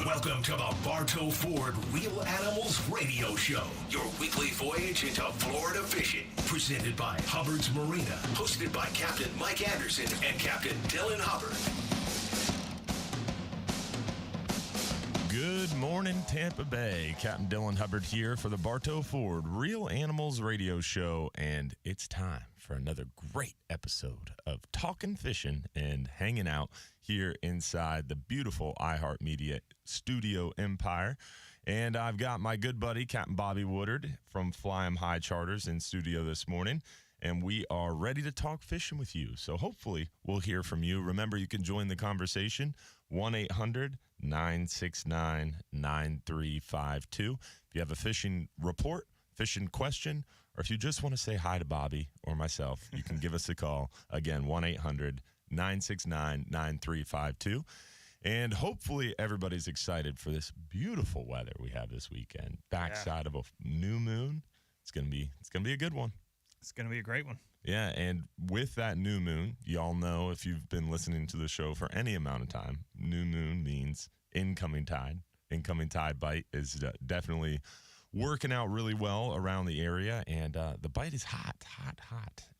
Welcome to the Bartow Ford Real Animals Radio Show, your weekly voyage into Florida fishing. Presented by Hubbard's Marina, hosted by Captain Mike Anderson and Captain Dylan Hubbard. Good morning, Tampa Bay. Captain Dylan Hubbard here for the Bartow Ford Real Animals Radio Show, and it's time for another great episode of Talking Fishing and Hanging Out here inside the beautiful iHeartMedia studio empire. And I've got my good buddy, Captain Bobby Woodard from Fly 'em High Charters in studio this morning, and we are ready to talk fishing with you. So hopefully we'll hear from you. Remember, you can join the conversation, 1-800-969-9352. If you have a fishing report, fishing question, or if you just want to say hi to Bobby or myself, you can give us a call. Again, 1-800-969-9352. And hopefully everybody's excited for this beautiful weather we have this weekend. Backside of a new moon. It's gonna be a good one. It's gonna be a great one. Yeah, and with that new moon, y'all know if you've been listening to the show for any amount of time, new moon means incoming tide. Incoming tide bite is definitely working out really well around the area, and the bite is hot.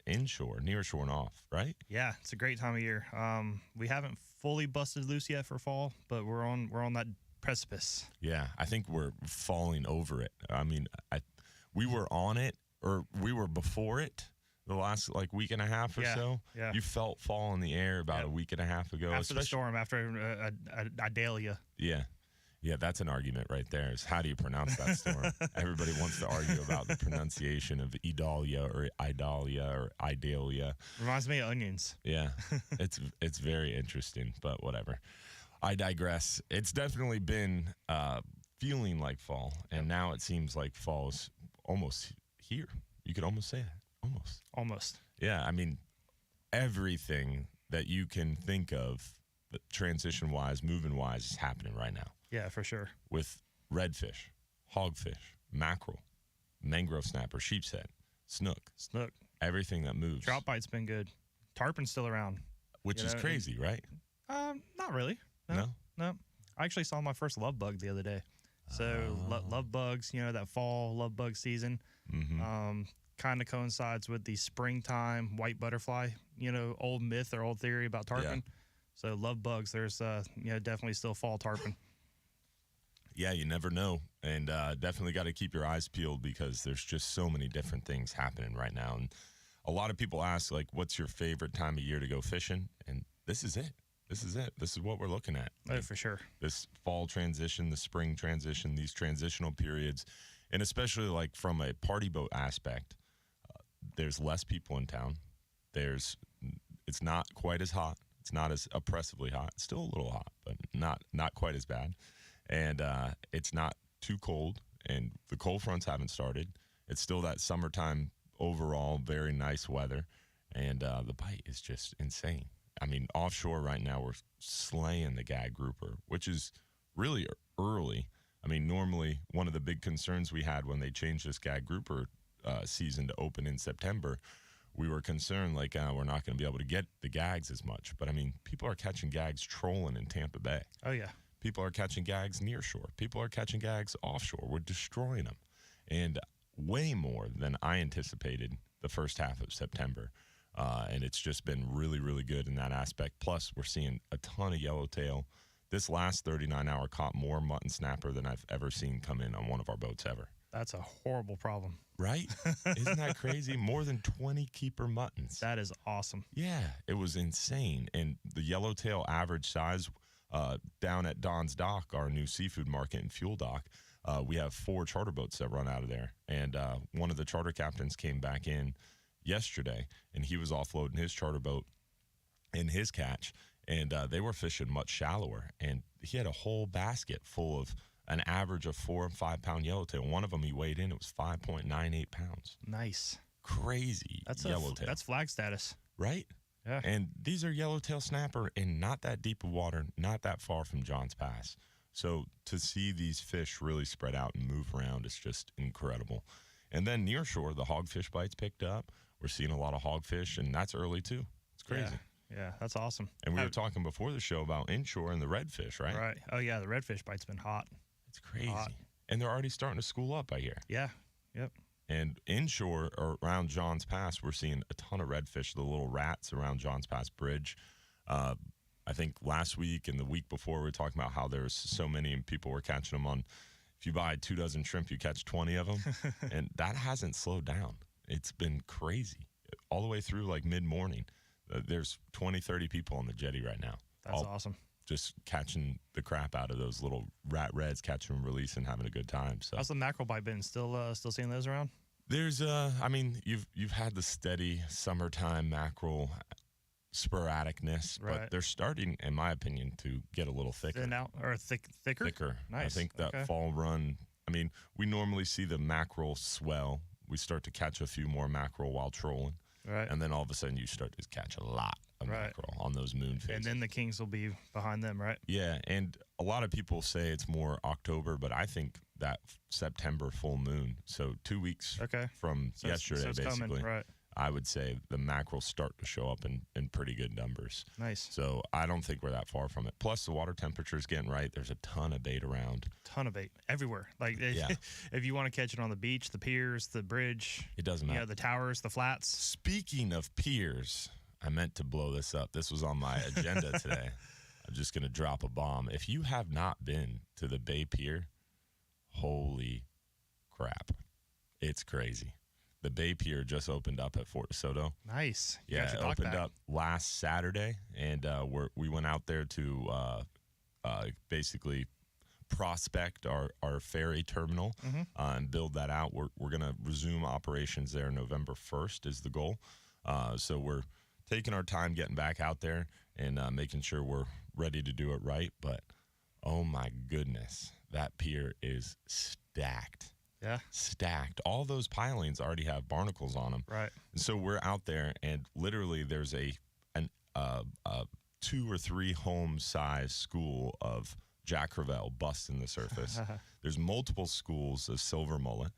Inshore, nearshore, and off, right? Yeah, it's a great time of year. We haven't fully busted loose yet for fall, but we're on that precipice. Yeah, I think we're falling over it. I mean, we were on it, or we were before it the last week and a half or so. Yeah. You felt fall in the air about a week and a half ago. After the storm, after Idalia. Yeah, that's an argument right there, is how do you pronounce that storm? Everybody wants to argue about the pronunciation of Idalia or Idalia. Reminds me of onions. Yeah, it's very interesting, but whatever. I digress. It's definitely been feeling like fall, and now it seems like fall's almost here. You could almost say that. Almost. Yeah, I mean, everything that you can think of, transition-wise, moving-wise, is happening right now. Yeah, for sure. With redfish, hogfish, mackerel, mangrove snapper, sheepshead, snook. Everything that moves. Trout bite's been good. Tarpon's still around. Which is crazy, right? Not really. No. I actually saw my first love bug the other day. So love bugs, that fall love bug season, kind of coincides with the springtime white butterfly, old myth or old theory about tarpon. Yeah. So love bugs, there's definitely still fall tarpon. Yeah, you never know, and definitely got to keep your eyes peeled because there's just so many different things happening right now. And a lot of people ask, what's your favorite time of year to go fishing? And this is it. This is what we're looking at. Oh, for sure. This fall transition, the spring transition, these transitional periods, and especially from a party boat aspect, there's less people in town. It's not quite as hot. It's not as oppressively hot. It's still a little hot, but not quite as bad. And it's not too cold, and the cold fronts haven't started. It's still that summertime overall, very nice weather, and the bite is just insane. I mean, offshore right now, we're slaying the gag grouper, which is really early. I mean, normally one of the big concerns we had when they changed this gag grouper season to open in September, we were concerned we're not going to be able to get the gags as much. But I mean, people are catching gags trolling in Tampa Bay. Oh yeah. People are catching gags near shore. People are catching gags offshore. We're destroying them. And way more than I anticipated the first half of September. And it's just been really, really good in that aspect. Plus, we're seeing a ton of yellowtail. This last 39-hour caught more mutton snapper than I've ever seen come in on one of our boats ever. That's a horrible problem. Right? Isn't that crazy? More than 20 keeper muttons. That is awesome. Yeah, it was insane. And the yellowtail average size down at Don's Dock, our new seafood market and fuel dock, we have 4 charter boats that run out of there. And one of the charter captains came back in yesterday, and he was offloading his charter boat in his catch, and they were fishing much shallower. And he had a whole basket full of an average of 4 and 5 pound yellowtail. One of them he weighed in, it was 5.98 pounds. Nice. Crazy yellowtail. That's flag status. Right? Yeah. And these are yellowtail snapper in not that deep of water, not that far from Johns Pass. So to see these fish really spread out and move around is just incredible. And then near shore, the hogfish bites picked up. We're seeing a lot of hogfish, and that's early too. It's crazy. Yeah, that's awesome. And we were talking before the show about inshore and the redfish, right? Right. Oh, yeah, the redfish bite's been hot. It's crazy. Hot. And they're already starting to school up, I hear. Yeah. Yep. And inshore around Johns Pass, we're seeing a ton of redfish, the little rats around Johns Pass Bridge. I think last week and the week before, we were talking about how there's so many and people were catching them on, if you buy 2 dozen shrimp, you catch 20 of them. And that hasn't slowed down. It's been crazy. All the way through like mid-morning. There's 20, 30 people on the jetty right now. That's awesome. Just catching the crap out of those little rat reds, catching them, releasing, having a good time. So how's the mackerel bite been? Still seeing those around? There's I mean, you've had the steady summertime mackerel sporadicness, right. but they're starting, in my opinion, to get a little thicker. Thin out or thicker? Thicker. Nice. I think that fall run. I mean, we normally see the mackerel swell. We start to catch a few more mackerel while trolling. Right. And then all of a sudden you start to catch a lot of mackerel on those moon phases. And then the kings will be behind them, right? Yeah, and a lot of people say it's more October, but I think that September full moon, so 2 weeks from yesterday, basically, coming, right. I would say the mackerel start to show up in pretty good numbers. Nice. So I don't think we're that far from it. Plus, the water temperature is getting right. There's a ton of bait around. Ton of bait everywhere. Like, if you want to catch it on the beach, the piers, the bridge. It doesn't matter. The towers, the flats. Speaking of piers, I meant to blow this up. This was on my agenda today. I'm just going to drop a bomb. If you have not been to the Bay Pier, holy crap. It's crazy. The Bay Pier just opened up at Fort DeSoto. Nice. Yeah, it opened up last Saturday, and we went out there to basically prospect our ferry terminal and build that out. We're going to resume operations there November 1st is the goal. So we're taking our time getting back out there and making sure we're ready to do it right. But, oh, my goodness, that pier is stacked. Yeah. Stacked. All those pilings already have barnacles on them. Right. And so we're out there, and literally there's a 2 or 3 home size school of Jack Crevalle busting the surface. There's multiple schools of silver mullet,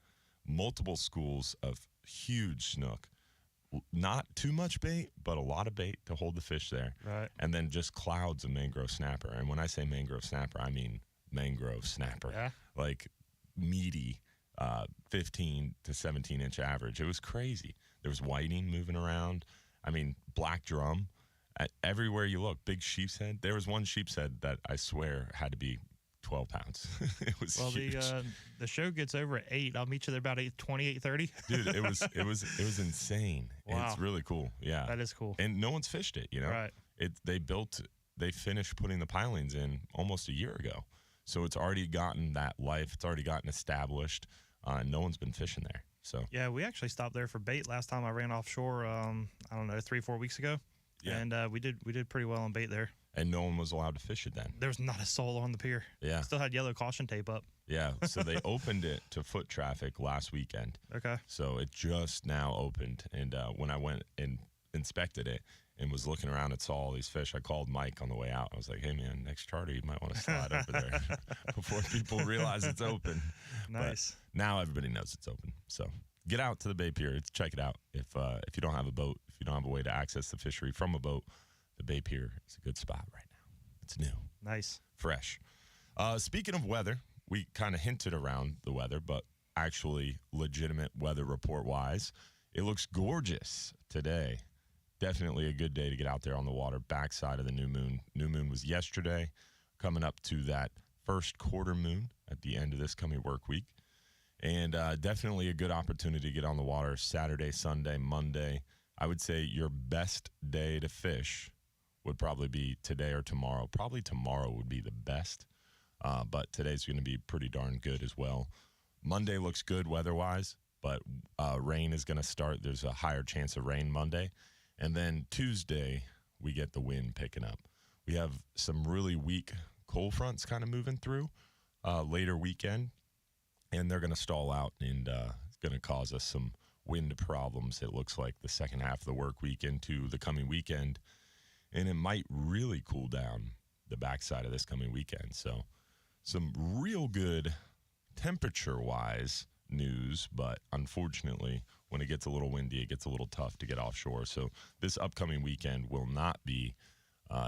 multiple schools of huge snook. Not too much bait, but a lot of bait to hold the fish there. Right. And then just clouds of mangrove snapper. And when I say mangrove snapper, I mean mangrove snapper. Yeah. Like meaty. 15 to 17 inch average. It was crazy. There was whiting moving around. I mean, black drum. Everywhere you look, big sheep's head. There was one sheep's head that I swear had to be 12 pounds. It was huge. The show gets over at 8. I'll meet you there about 8:20, 8:30. Dude, it was insane. Wow. It's really cool. Yeah. That is cool. And no one's fished it, you know? Right. They finished putting the pilings in almost a year ago. So it's already gotten that life. It's already gotten established. No one's been fishing there. So yeah, we actually stopped there for bait last time I ran offshore. I don't know, 3-4 weeks ago. Yeah. And we did pretty well on bait there. And no one was allowed to fish it then. There was not a soul on the pier. Yeah. Still had yellow caution tape up. Yeah. So they opened it to foot traffic last weekend. Okay. So it just now opened. And when I went and inspected it and was looking around and saw all these fish, I called Mike on the way out. I was like, hey, man, next charter, you might want to slide over there before people realize it's open. Nice. But now everybody knows it's open. So get out to the Bay Pier. Check it out. If you don't have a boat, if you don't have a way to access the fishery from a boat, the Bay Pier is a good spot right now. It's new. Nice. Fresh. Speaking of weather, we kind of hinted around the weather, but actually legitimate weather report-wise, it looks gorgeous today. Definitely a good day to get out there on the water, backside of the new moon. New moon was yesterday, coming up to that first quarter moon at the end of this coming work week. And definitely a good opportunity to get on the water Saturday, Sunday, Monday. I would say your best day to fish would probably be today or tomorrow. Probably tomorrow would be the best, but today's going to be pretty darn good as well. Monday looks good weather-wise, but rain is going to start. There's a higher chance of rain Monday. And then Tuesday, we get the wind picking up. We have some really weak cold fronts kind of moving through later weekend, and they're going to stall out, and it's going to cause us some wind problems, it looks like, the second half of the work week into the coming weekend. And it might really cool down the backside of this coming weekend. So some real good temperature-wise news, but unfortunately, when it gets a little windy, it gets a little tough to get offshore. So this upcoming weekend will not be,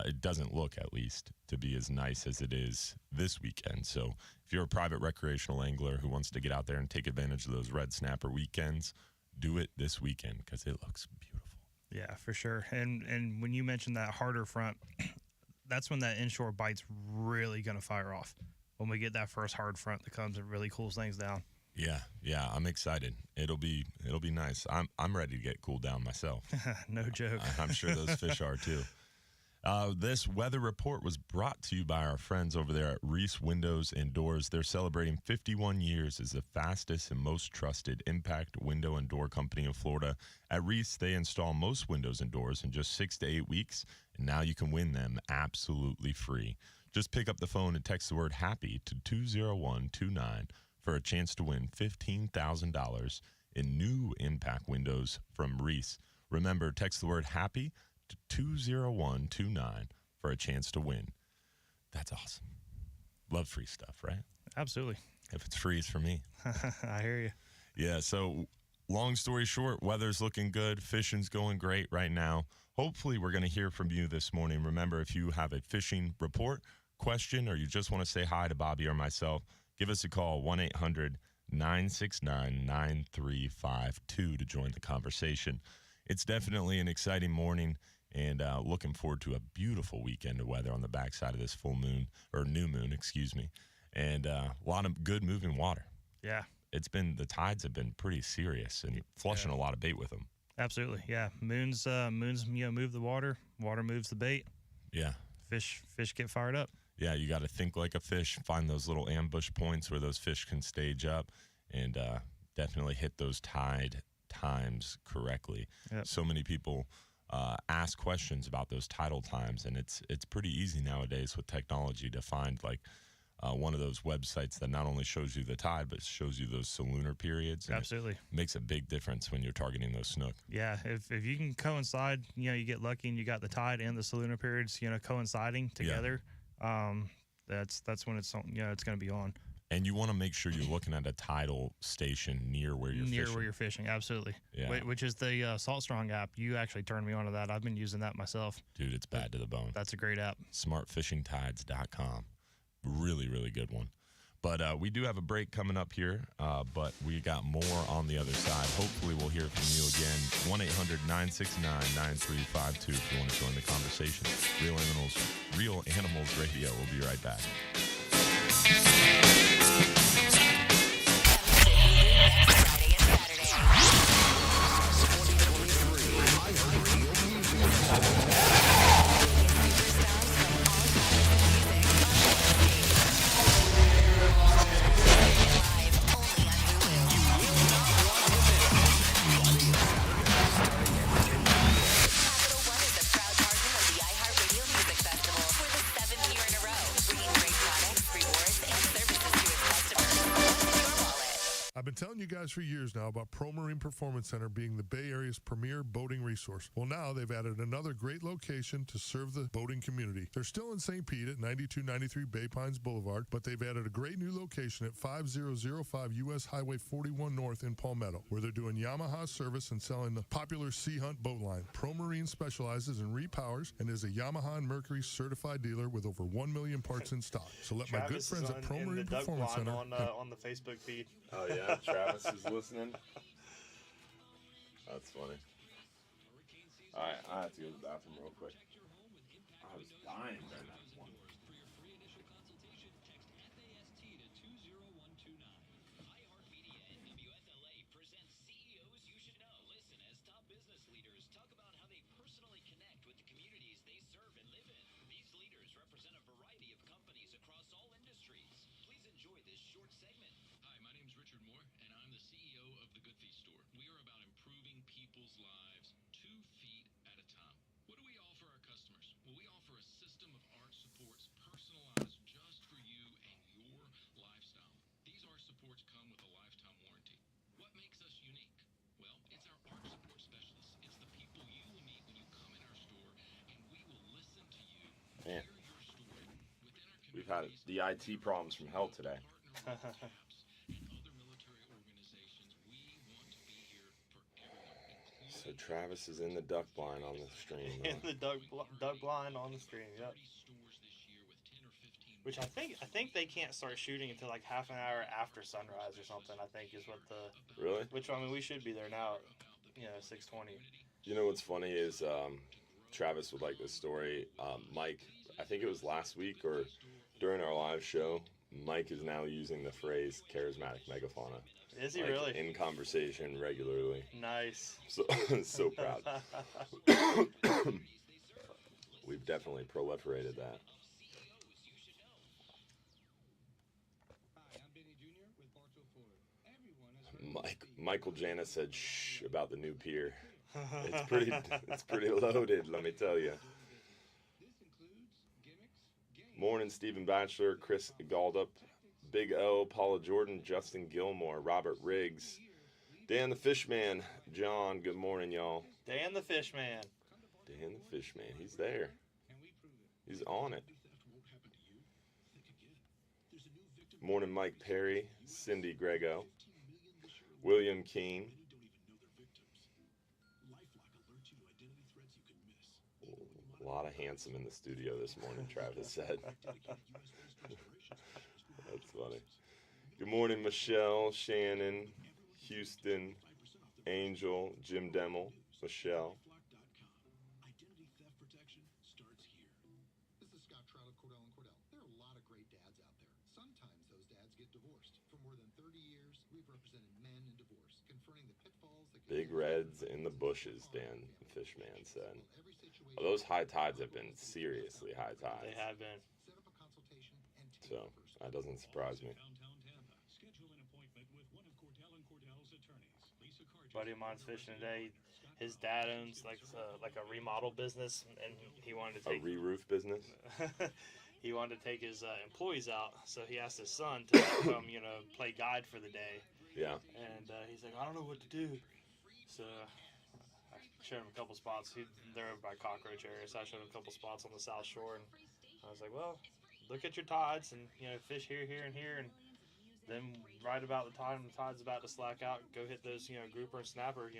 it doesn't look at least, to be as nice as it is this weekend. So if you're a private recreational angler who wants to get out there and take advantage of those red snapper weekends, do it this weekend because it looks beautiful. Yeah, for sure. And when you mentioned that harder front, that's when that inshore bite's really going to fire off. When we get that first hard front that comes and really cools things down. Yeah, I'm excited. It'll be nice. I'm ready to get cooled down myself. No joke. I'm sure those fish are too. This weather report was brought to you by our friends over there at Reese Windows and Doors. They're celebrating 51 years as the fastest and most trusted impact window and door company in Florida. At Reese, they install most windows and doors in just 6 to 8 weeks, and now you can win them absolutely free. Just pick up the phone and text the word HAPPY to 20129 for a chance to win $15,000 in new impact windows from Reese. Remember, text the word HAPPY to 20129 for a chance to win. That's awesome. Love free stuff, right? Absolutely. If it's free, it's for me. I hear you. Yeah, so long story short, weather's looking good. Fishing's going great right now. Hopefully, we're going to hear from you this morning. Remember, if you have a fishing report, question, or you just want to say hi to Bobby or myself, give us a call, 1-800-969-9352 to join the conversation. It's definitely an exciting morning. And looking forward to a beautiful weekend of weather on the backside of this full moon, or new moon, excuse me. And a lot of good moving water. Yeah. The tides have been pretty serious and flushing a lot of bait with them. Absolutely. Yeah. Moons move the water. Water moves the bait. Yeah. Fish get fired up. Yeah, you got to think like a fish, find those little ambush points where those fish can stage up, and definitely hit those tide times correctly. Yep. So many people ask questions about those tidal times, and it's pretty easy nowadays with technology to find like one of those websites that not only shows you the tide but shows you those lunar periods. Absolutely. It makes a big difference when you're targeting those snook. Yeah, if you can coincide, you get lucky and you got the tide and the lunar periods, coinciding together. Yeah. That's when it's going to be on. And you want to make sure you're looking at a tidal station near where you're fishing. Near where you're fishing, absolutely. Yeah. Which is the Salt Strong app. You actually turned me on to that. I've been using that myself. Dude, it's bad to the bone. That's a great app. Smartfishingtides.com. Really, really good one. But we do have a break coming up here, but we got more on the other side. Hopefully we'll hear from you again. 1-800-969-9352 if you want to join the conversation. Real Animals Radio. We'll be right back. Friday and Saturday. 7th year in a row, bringing great products, rewards, and services to its customers. What's in your wallet? I've been telling you guys for years now about Pro Marine Performance Center being the Bay Area's premier boating resource. Well, now they've added another great location to serve the boating community. They're still in St. Pete at 9293 Bay Pines Boulevard, but they've added a great new location at 5005 U.S. Highway 41 North in Palmetto, where they're doing Yamaha service and selling the popular Sea Hunt boat line. Pro Marine specializes in repowers and is a Yamaha and Mercury certified dealer with over 1 million parts in stock. So let my good friends at Pro Marine Performance Center on the Facebook feed. Oh, yeah, Travis is listening. That's funny. All right, I have to go to the bathroom real quick. I was dying during that one. iHeartMedia and WFLA presents CEOs You Should Know. Listen as top business leaders talk about how they personally connect with the communities they serve and live in. These leaders represent a variety of companies across all industries. Please enjoy this short segment. Hi, my name is Richard Moore, and I'm the CEO of the Good Thief Store. We are about improving people's lives 2 feet at a time. What do we offer our customers? Well, we offer a system of art supports personalized just for you and your lifestyle. These art supports come with a lifetime warranty. What makes us unique? Well, it's our art support specialists. It's the people you will meet when you come in our store, and we will listen to you, Man. hear your story. Within our We've had the IT problems from hell today. and other military organizations, we want to be here for So Travis is in the duck blind on the stream. In the duck blind on the stream. Yep. Which I think they can't start shooting until like half an hour after sunrise or something. I think is what the Really? Which I mean we should be there now. 6:20. You know what's funny is Travis would like this story. Mike, I think it was last week or during our live show, Mike is now using the phrase charismatic megafauna. Is he really? In conversation regularly. Nice. So proud. We've definitely proliferated that. Hi, I'm Benny Jr. with Bartow Ford. Everyone has heard Michael Janis said shh about the new pier. It's pretty loaded, let me tell you. This includes gimmicks, Morning, Stephen Batchelor, Chris Galdup, Big O, Paula Jordan, Justin Gilmore, Robert Riggs, Dan the Fishman, John. Good morning, y'all. Dan the Fishman. Dan the Fishman, he's there. He's on it. Morning, Mike Perry, Cindy Grego, William Keene. A lot of handsome in the studio this morning, Travis said. That's funny. Good morning, Michelle, Shannon, Houston, Angel, Jim Demmel, Michelle. This is Scott Trout of Cordell & Cordell. There are a lot of great dads out there. Sometimes those dads get divorced. For more than 30 years, we've represented men in divorce, confronting the pitfalls that can Big reds in the bushes, Dan the Fishman said. Oh, those high tides have been seriously high tides. They have been. set up a consultation and take So that doesn't surprise me. Buddy of mine's fishing today. His dad owns like a remodel business, and he wanted to A take re-roof business? he wanted to take his employees out, so he asked his son to come, play guide for the day. Yeah. And he's like, I don't know what to do. So I showed him a couple spots. They're over by Cockroach area, so I showed him a couple spots on the South Shore, and I was like, well, look at your tides, and fish here, here, and here, and then right about the time the tide's about to slack out, go hit those grouper and snapper.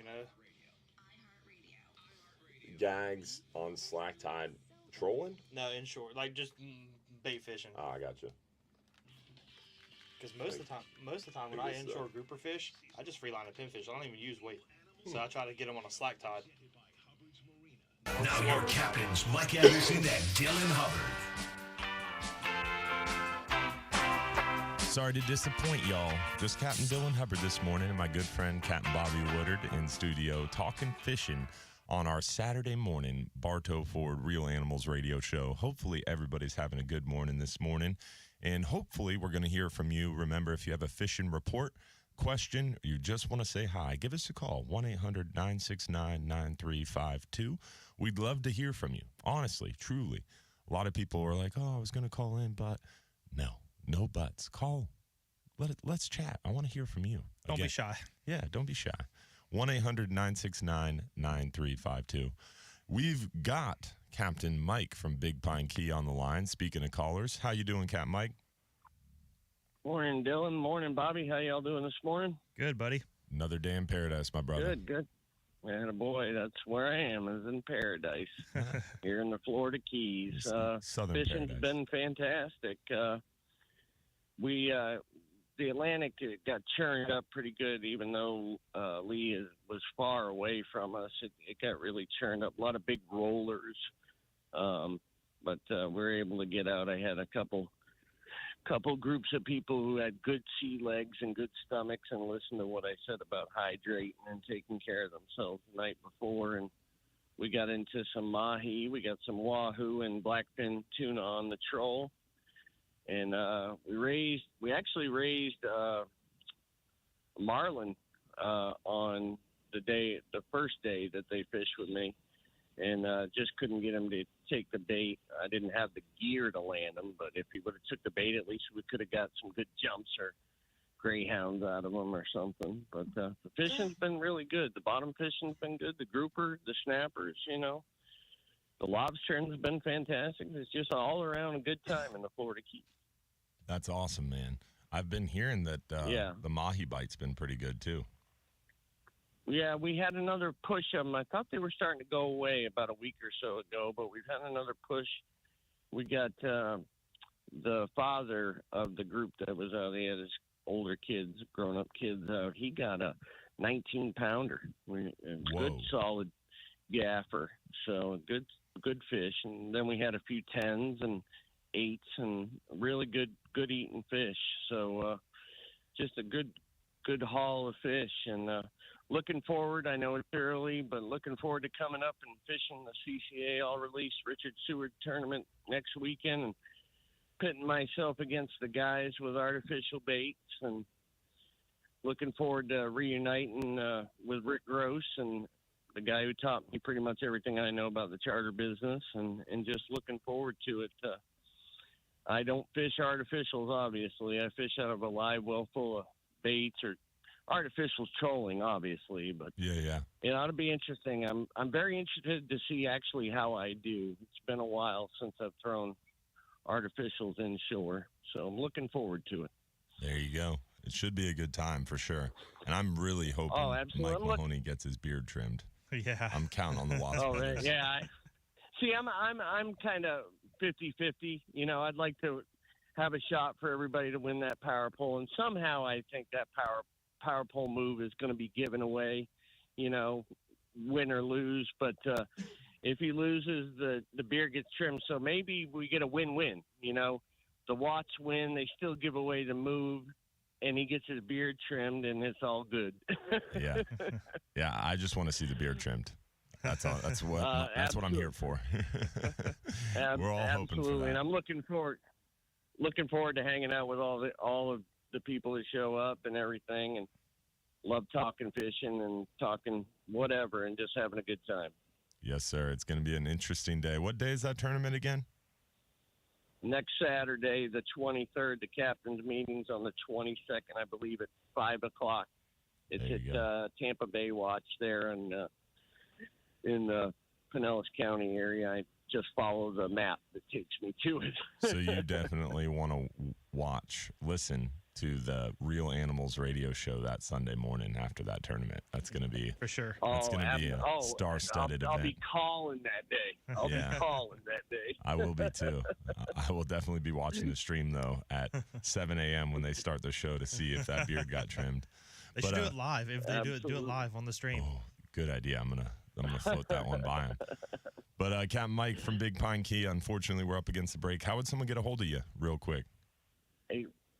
Gags on slack tide trolling? No, inshore, like just bait fishing. Oh, I got you. Because most of the time when I inshore grouper fish, I just free line a pinfish. I don't even use weight. So I try to get them on a slack tide. Now your captains, Mike Anderson and Dylan Hubbard. Sorry to disappoint y'all. Just Captain Dylan Hubbard this morning and my good friend Captain Bobby Woodard in studio talking fishing on our Saturday morning Bartow Ford Real Animals radio show. Hopefully everybody's having a good morning this morning, and hopefully we're going to hear from you. Remember, if you have a fishing report, question, or you just want to say hi, give us a call, 1-800-969-9352. We'd love to hear from you, honestly, truly. A lot of people are like, oh, I was going to call in, but no buts. Call. Let's chat. I want to hear from you. Don't be shy. Yeah, don't be shy. 1-800-969-9352. We've got Captain Mike from Big Pine Key on the line. Speaking of callers, how you doing, Captain Mike? Morning, Dylan. Morning, Bobby. How y'all doing this morning? Good, buddy. Another day in paradise, my brother. Good. Man, boy, that's where I am, is in paradise here in the Florida Keys. Southern Fishing's paradise. been fantastic. The Atlantic got churned up pretty good, even though Lee was far away from us. It got really churned up. A lot of big rollers, but we were able to get out. I had a couple groups of people who had good sea legs and good stomachs and listened to what I said about hydrating and taking care of themselves the night before. And we got into some mahi. We got some wahoo and blackfin tuna on the troll. And we actually raised marlin on the first day that they fished with me, and just couldn't get them to take the bait. I didn't have the gear to land them, but if he would have took the bait, at least we could have got some good jumps or greyhounds out of them or something. But the fishing's been really good. The bottom fishing's been good. The grouper, the snappers, the lobstering's been fantastic. It's just all around a good time in the Florida Keys. That's awesome, man. I've been hearing that the mahi bite's been pretty good, too. Yeah, we had another push of them. I thought they were starting to go away about a week or so ago, but we've had another push. We got the father of the group that was out. He had his older kids, grown-up kids out. He got a 19-pounder. Good, solid gaffer. So good fish. And then we had a few 10s and 8s and really good eating fish. So just a good haul of fish. And looking forward, I know it's early, but looking forward to coming up and fishing the CCA all-release Richard Seward tournament next weekend and pitting myself against the guys with artificial baits, and looking forward to reuniting with Rick Gross and the guy who taught me pretty much everything I know about the charter business, and just looking forward to it. I don't fish artificials, obviously. I fish out of a live well full of baits or artificial trolling, obviously, but yeah, it ought to be interesting. I'm very interested to see actually how I do. It's been a while since I've thrown artificials inshore, so I'm looking forward to it. There you go. It should be a good time for sure, and I'm really hoping Mike Mahoney gets his beard trimmed. Yeah, I'm counting on the Wasp Brothers. Right. Yeah. I'm kind of 50-50. You know, I'd like to have a shot for everybody to win that power pole, and somehow I think that power pole move is going to be given away, you know, win or lose. But if he loses, the beard gets trimmed. So maybe we get a win-win. You know, the Watts win, they still give away the move, and he gets his beard trimmed, and it's all good. Yeah. I just want to see the beard trimmed. That's all. That's what I'm here for. We're all hoping for that. And I'm looking forward to hanging out with all of the people that show up and everything, and love talking fishing and talking whatever and just having a good time. Yes, sir. It's going to be an interesting day. What day is that tournament again? Next Saturday, the 23rd. The captain's meeting's on the 22nd, I believe, at 5 o'clock. It's at Tampa Bay Watch there in the Pinellas County area. I just follow the map that takes me to it. So you definitely want to listen to the Real Animals radio show that Sunday morning after that tournament. That's going to be for sure. That's going to be a star-studded event. I'll be calling that day. I'll be calling that day. I will be too. I will definitely be watching the stream though at 7 a.m. when they start the show to see if that beard got trimmed. They should do it live. If they do it live on the stream. Oh, good idea. I'm gonna float that one by him. But Captain Mike from Big Pine Key, unfortunately, we're up against the break. How would someone get a hold of you real quick?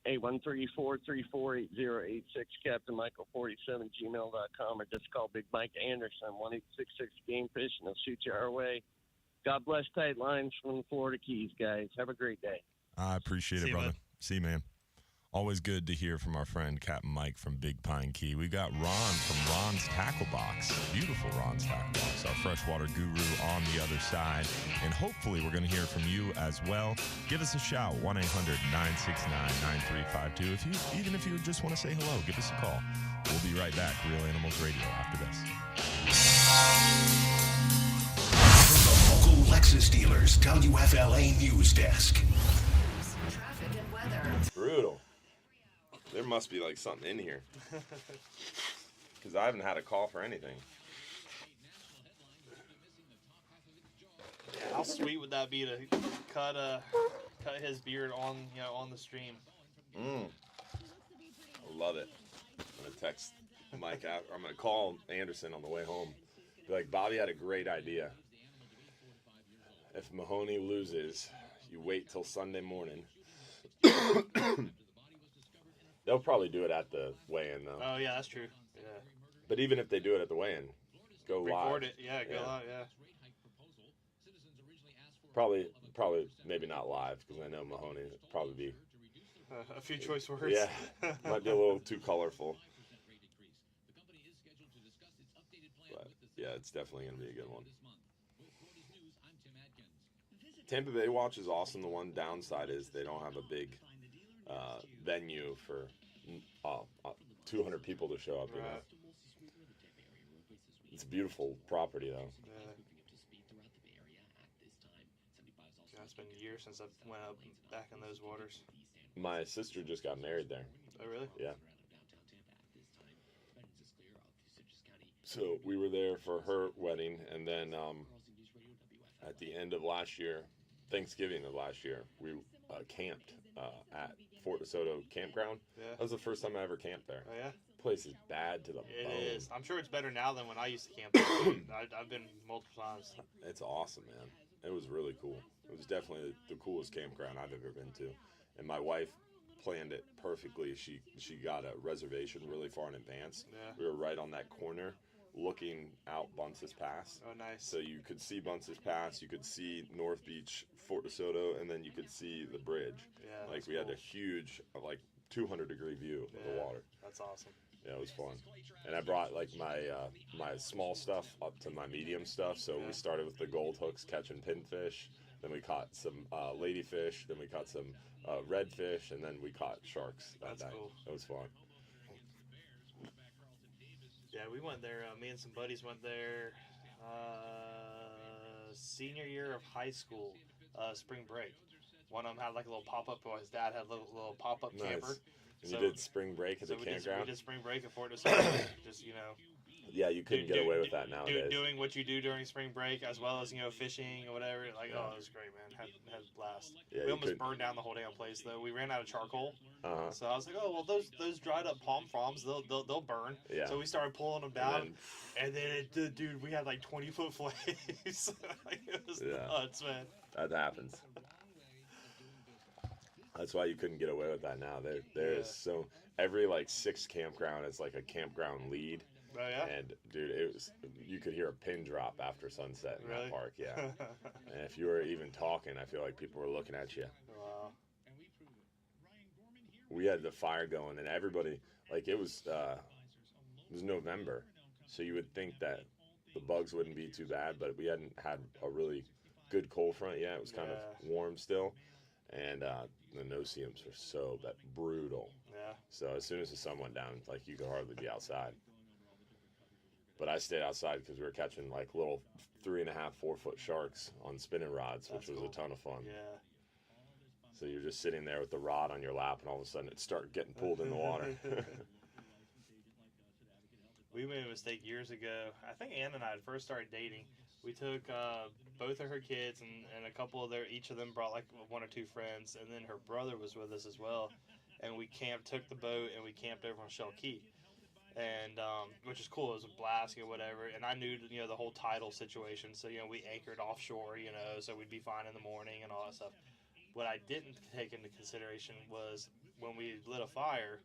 813-434-8086, CaptainMichael47gmail.com, or just call Big Mike Anderson, 1-866-GAME-FISH, and he'll shoot you our way. God bless tight lines from the Florida Keys, guys. Have a great day. I appreciate it, brother. See you, man. Always good to hear from our friend Captain Mike from Big Pine Key. We got Ron from Ron's Tackle Box. Beautiful Ron's Tackle Box, our freshwater guru on the other side. And hopefully we're going to hear from you as well. Give us a shout, 1-800-969-9352. Even if you just want to say hello, give us a call. We'll be right back. Real Animals Radio after this. From the local Lexus dealers, WFLA News Desk. Traffic and weather. Brutal. There must be like something in here. Because I haven't had a call for anything. How sweet would that be to cut his beard on the stream? I love it. I'm gonna text Mike out. Or I'm gonna call Anderson on the way home. Be like, Bobby had a great idea. If Mahoney loses, you wait till Sunday morning. They'll probably do it at the weigh-in, though. Oh, yeah, that's true. Yeah. But even if they do it at the weigh-in, go live. Record it. Yeah, go live, yeah. Probably, maybe not live, because I know Mahoney would probably be... a few choice words. Yeah, might be a little too colorful. But, yeah, it's definitely going to be a good one. Tampa Bay Watch is awesome. The one downside is they don't have a big venue for 200 people to show up. You know? It's a beautiful property, though. Yeah, it's been years since I went up back in those waters. My sister just got married there. Oh, really? Yeah. So we were there for her wedding, and then at the end of last year, Thanksgiving of last year, we camped at Fort DeSoto Campground. Yeah. That was the first time I ever camped there. Oh yeah. Place is bad to the It bone. is. I'm sure it's better now than when I used to camp there. I've been multiple times. It's awesome, man. It was really cool. It was definitely the coolest campground I've ever been to. And my wife planned it perfectly. She got a reservation really far in advance. Yeah. We were right on that corner looking out Bunce's Pass. Oh, nice. So you could see Bunce's Pass, you could see North Beach, Fort DeSoto, and then you could see the bridge. Yeah, like we had a huge, like 200-degree view of the water. That's awesome. Yeah, it was fun. And I brought like my small stuff up to my medium stuff. So we started with the gold hooks catching pinfish. Then we caught some ladyfish. Then we caught some redfish. And then we caught sharks that night. Cool. It was fun. Yeah, we went there. Me and some buddies went there senior year of high school, spring break. One of them had like a little pop-up, or his dad had a little pop-up camper. And you did spring break at the campground? We did spring break at Fort DeSoto. Just, Yeah, you couldn't get away with that nowadays. Doing what you do during spring break, as well as, fishing or whatever. Like, oh, it was great, man. Had a blast. Yeah, we almost burned down the whole damn place, though. We ran out of charcoal. Uh-huh. So I was like, oh, well, those dried up palm fronds, they'll burn. Yeah. So we started pulling them down. And then, dude, we had like 20-foot flames. Like, it was nuts, man. That happens. That's why you couldn't get away with that now. There is so every like 6 campground is like a campground lead. Oh yeah. And dude, you could hear a pin drop after sunset in that park. Yeah. And if you were even talking, I feel like people were looking at you. Wow. We had the fire going, and everybody it was November, so you would think that the bugs wouldn't be too bad, but we hadn't had a really good cold front yet. It was kind of warm still. And the no-see-ums were so brutal. Yeah. So as soon as the sun went down, like you could hardly be outside. But I stayed outside because we were catching like little 3.5, 4-foot sharks on spinning rods, which was a ton of fun. Yeah. So you're just sitting there with the rod on your lap, and all of a sudden it started getting pulled in the water. We made a mistake years ago. I think Ann and I had first started dating. We took both of her kids and a couple of each of them brought like 1 or 2 friends, and then her brother was with us as well. And we took the boat, and we camped over on Shell Key, and which is cool. It was a blast, whatever. And I knew the whole tidal situation, so we anchored offshore, so we'd be fine in the morning and all that stuff. What I didn't take into consideration was when we lit a fire,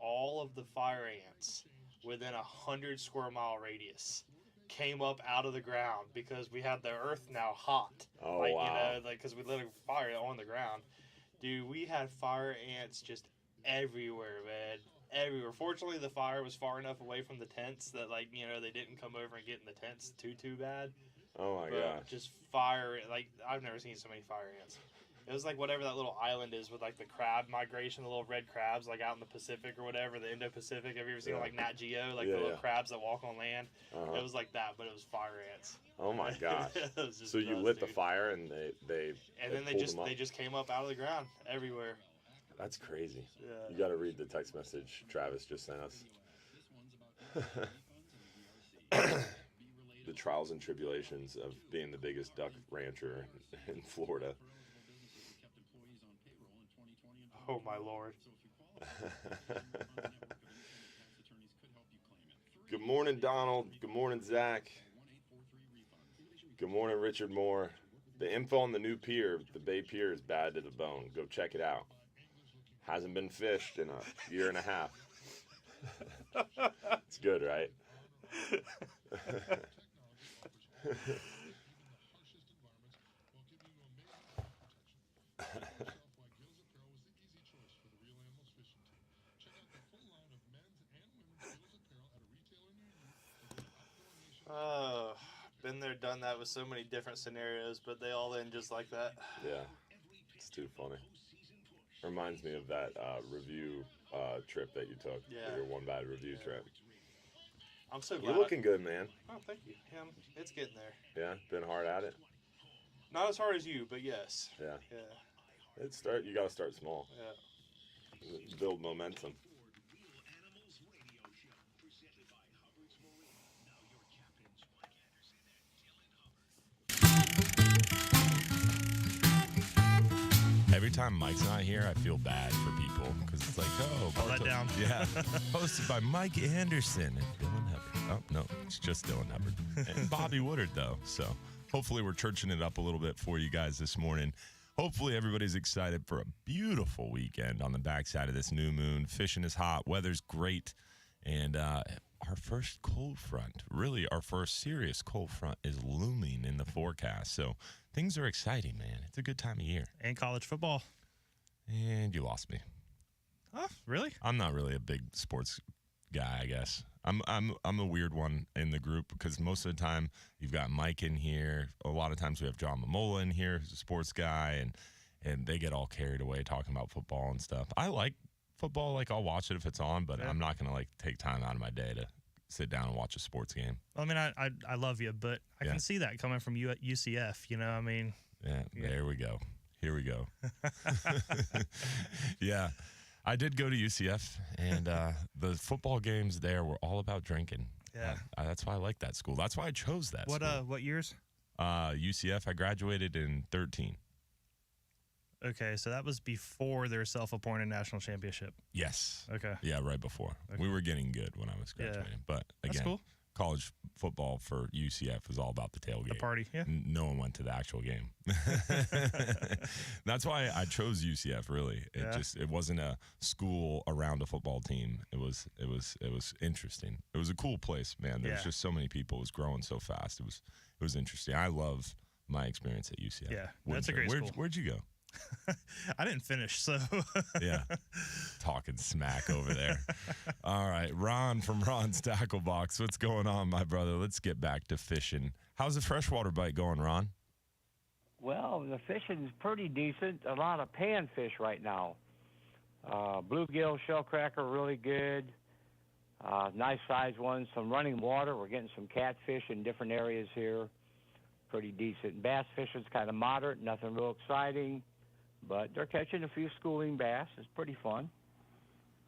all of the fire ants within 100 square mile radius came up out of the ground because we had the earth now hot. Oh, wow. Because we lit a fire on the ground. Dude, we had fire ants just everywhere, man. Everywhere. Fortunately, the fire was far enough away from the tents that, they didn't come over and get in the tents too bad. Oh, my gosh. Just fire, I've never seen so many fire ants. It was like whatever that little island is with the crab migration, the little red crabs out in the Pacific or whatever, the Indo-Pacific. Have you ever seen Nat Geo, the little crabs that walk on land? It was like that, but it was fire ants. Oh my gosh! So you nuts, lit the dude. fire and they just came up out of the ground everywhere. That's crazy. Yeah. You got to read the text message Travis just sent us. The trials and tribulations of being the biggest duck rancher in Florida. Oh my Lord. Good morning, Donald. Good morning, Zach. Good morning, Richard Moore. The info on the new pier, the Bay Pier, is bad to the bone. Go check it out. Hasn't been fished in a year and a half. It's good, right? Been there, done that with so many different scenarios, but they all end just like that. Yeah, it's too funny. Reminds me of that review trip that you took. Yeah. Your one bad review trip. I'm so glad. You're looking good, man. Oh, thank you. Yeah, it's getting there. Yeah, been hard at it. Not as hard as you, but yes. Yeah. Yeah. You got to start small. Yeah. Build momentum. Every time Mike's not here, I feel bad for people because it's like, oh, let down. Yeah. Hosted by Mike Anderson and Dylan Hubbard. Oh, no, it's just Dylan Hubbard. And Bobby Woodard, though. So hopefully we're churching it up a little bit for you guys this morning. Hopefully everybody's excited for a beautiful weekend on the backside of this new moon. Fishing is hot. Weather's great. And our first cold front, really our first serious cold front, is looming in the forecast. So things are exciting, man. It's a good time of year. And college football. And you lost me. Oh, really? I'm not really a big sports guy, I guess. I'm a weird one in the group because most of the time you've got Mike in here. A lot of times we have John Mamola in here, who's a sports guy, and they get all carried away talking about football and stuff. I like football, like I'll watch it if it's on, but I'm not gonna like take time out of my day to sit down and watch a sports game. I mean, I love you, but I can see that coming from you at UCF. You know, I mean. Yeah. There we go. Here we go. Yeah. I did go to UCF, and the football games there were all about drinking. Yeah. That's why I like that school. That's why I chose that school. What years? UCF, I graduated in 13. Okay, so that was before their self-appointed national championship. Yes. Okay. Yeah, right before. Okay. We were getting good when I was graduating. Yeah. But again, that's cool. College football for UCF was all about the tailgate. The party, yeah. No one went to the actual game. That's why I chose UCF, really. It wasn't a school around a football team. It was interesting. It was a cool place, man. There was just so many people. It was growing so fast. It was interesting. I love my experience at UCF. Yeah, that's a great school. Where'd you go? I didn't finish, so. Yeah. Talking smack over there. All right. Ron from Ron's Tackle Box. What's going on, my brother? Let's get back to fishing. How's the freshwater bite going, Ron? Well, the fishing's pretty decent. A lot of panfish right now. Bluegill, shellcracker, really good. Nice sized ones. Some running water. We're getting some catfish in different areas here. Pretty decent. Bass fishing's kind of moderate. Nothing real exciting. But they're catching a few schooling bass. It's pretty fun.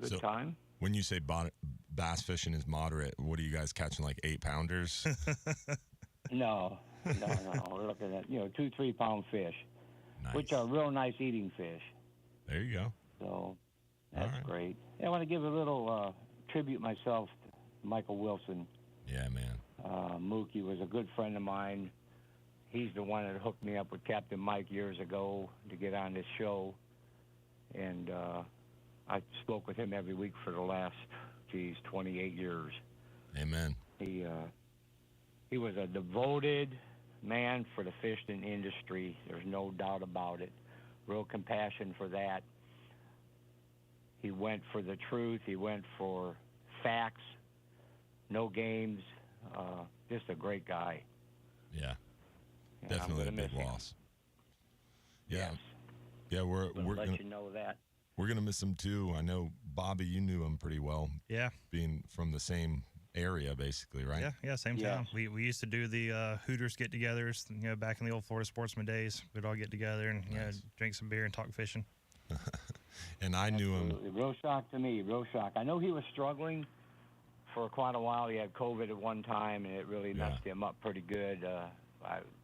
Good time. When you say bass fishing is moderate, what are you guys catching, like 8-pounders? No. We're looking at, 2-3 pound fish, which are real nice eating fish. There you go. So that's great. I want to give a little tribute myself to Michael Wilson. Yeah, man. Mookie was a good friend of mine. He's the one that hooked me up with Captain Mike years ago to get on this show. And I spoke with him every week for the last, 28 years. Amen. He was a devoted man for the fishing industry. There's no doubt about it. Real compassion for that. He went for the truth. He went for facts. No games. Just a great guy. Yeah. And definitely a big loss. Yeah. Yes. Yeah, we're let you know that. We're gonna miss him too. I know, Bobby, you knew him pretty well. Yeah. Being from the same area, basically, right? Yeah, same town. We used to do the Hooters get-togethers, back in the old Florida Sportsman days. We'd all get together and drink some beer and talk fishing. And I knew him. Real shock to me. Real shock. I know he was struggling for quite a while. He had COVID at one time, and it really messed him up pretty good.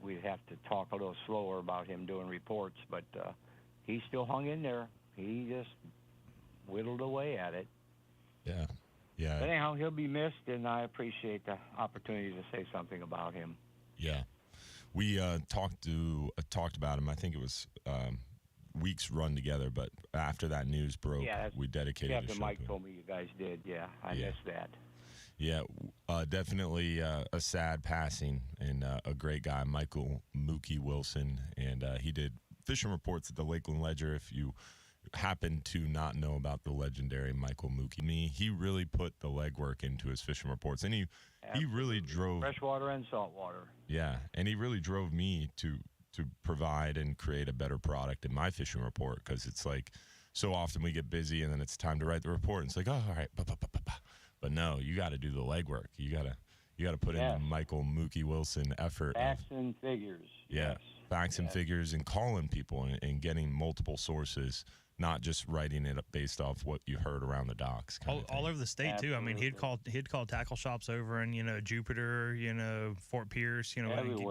We'd have to talk a little slower about him doing reports, but he still hung in there. He just whittled away at it. Yeah. Yeah. But anyhow, he'll be missed, and I appreciate the opportunity to say something about him. Yeah. We talked about him. I think it was weeks run together, but after that news broke, we dedicated a show Captain Mike told me you guys did. Yeah, I missed that. Yeah, definitely a sad passing, and a great guy, Michael Mookie Wilson, and he did fishing reports at the Lakeland Ledger. If you happen to not know about the legendary Michael Mookie, he really put the legwork into his fishing reports, and he really drove freshwater and saltwater. Yeah, and he really drove me to provide and create a better product in my fishing report, because it's like so often we get busy and then it's time to write the report, and it's like, oh, all right, but no, you got to do the legwork. You got to put in the Michael Mookie Wilson effort. Facts and figures. Yeah, yes. Facts and figures, and calling people and getting multiple sources, not just writing it up based off what you heard around the docks. All over the state too. I mean, he'd call tackle shops over in Jupiter, Fort Pierce,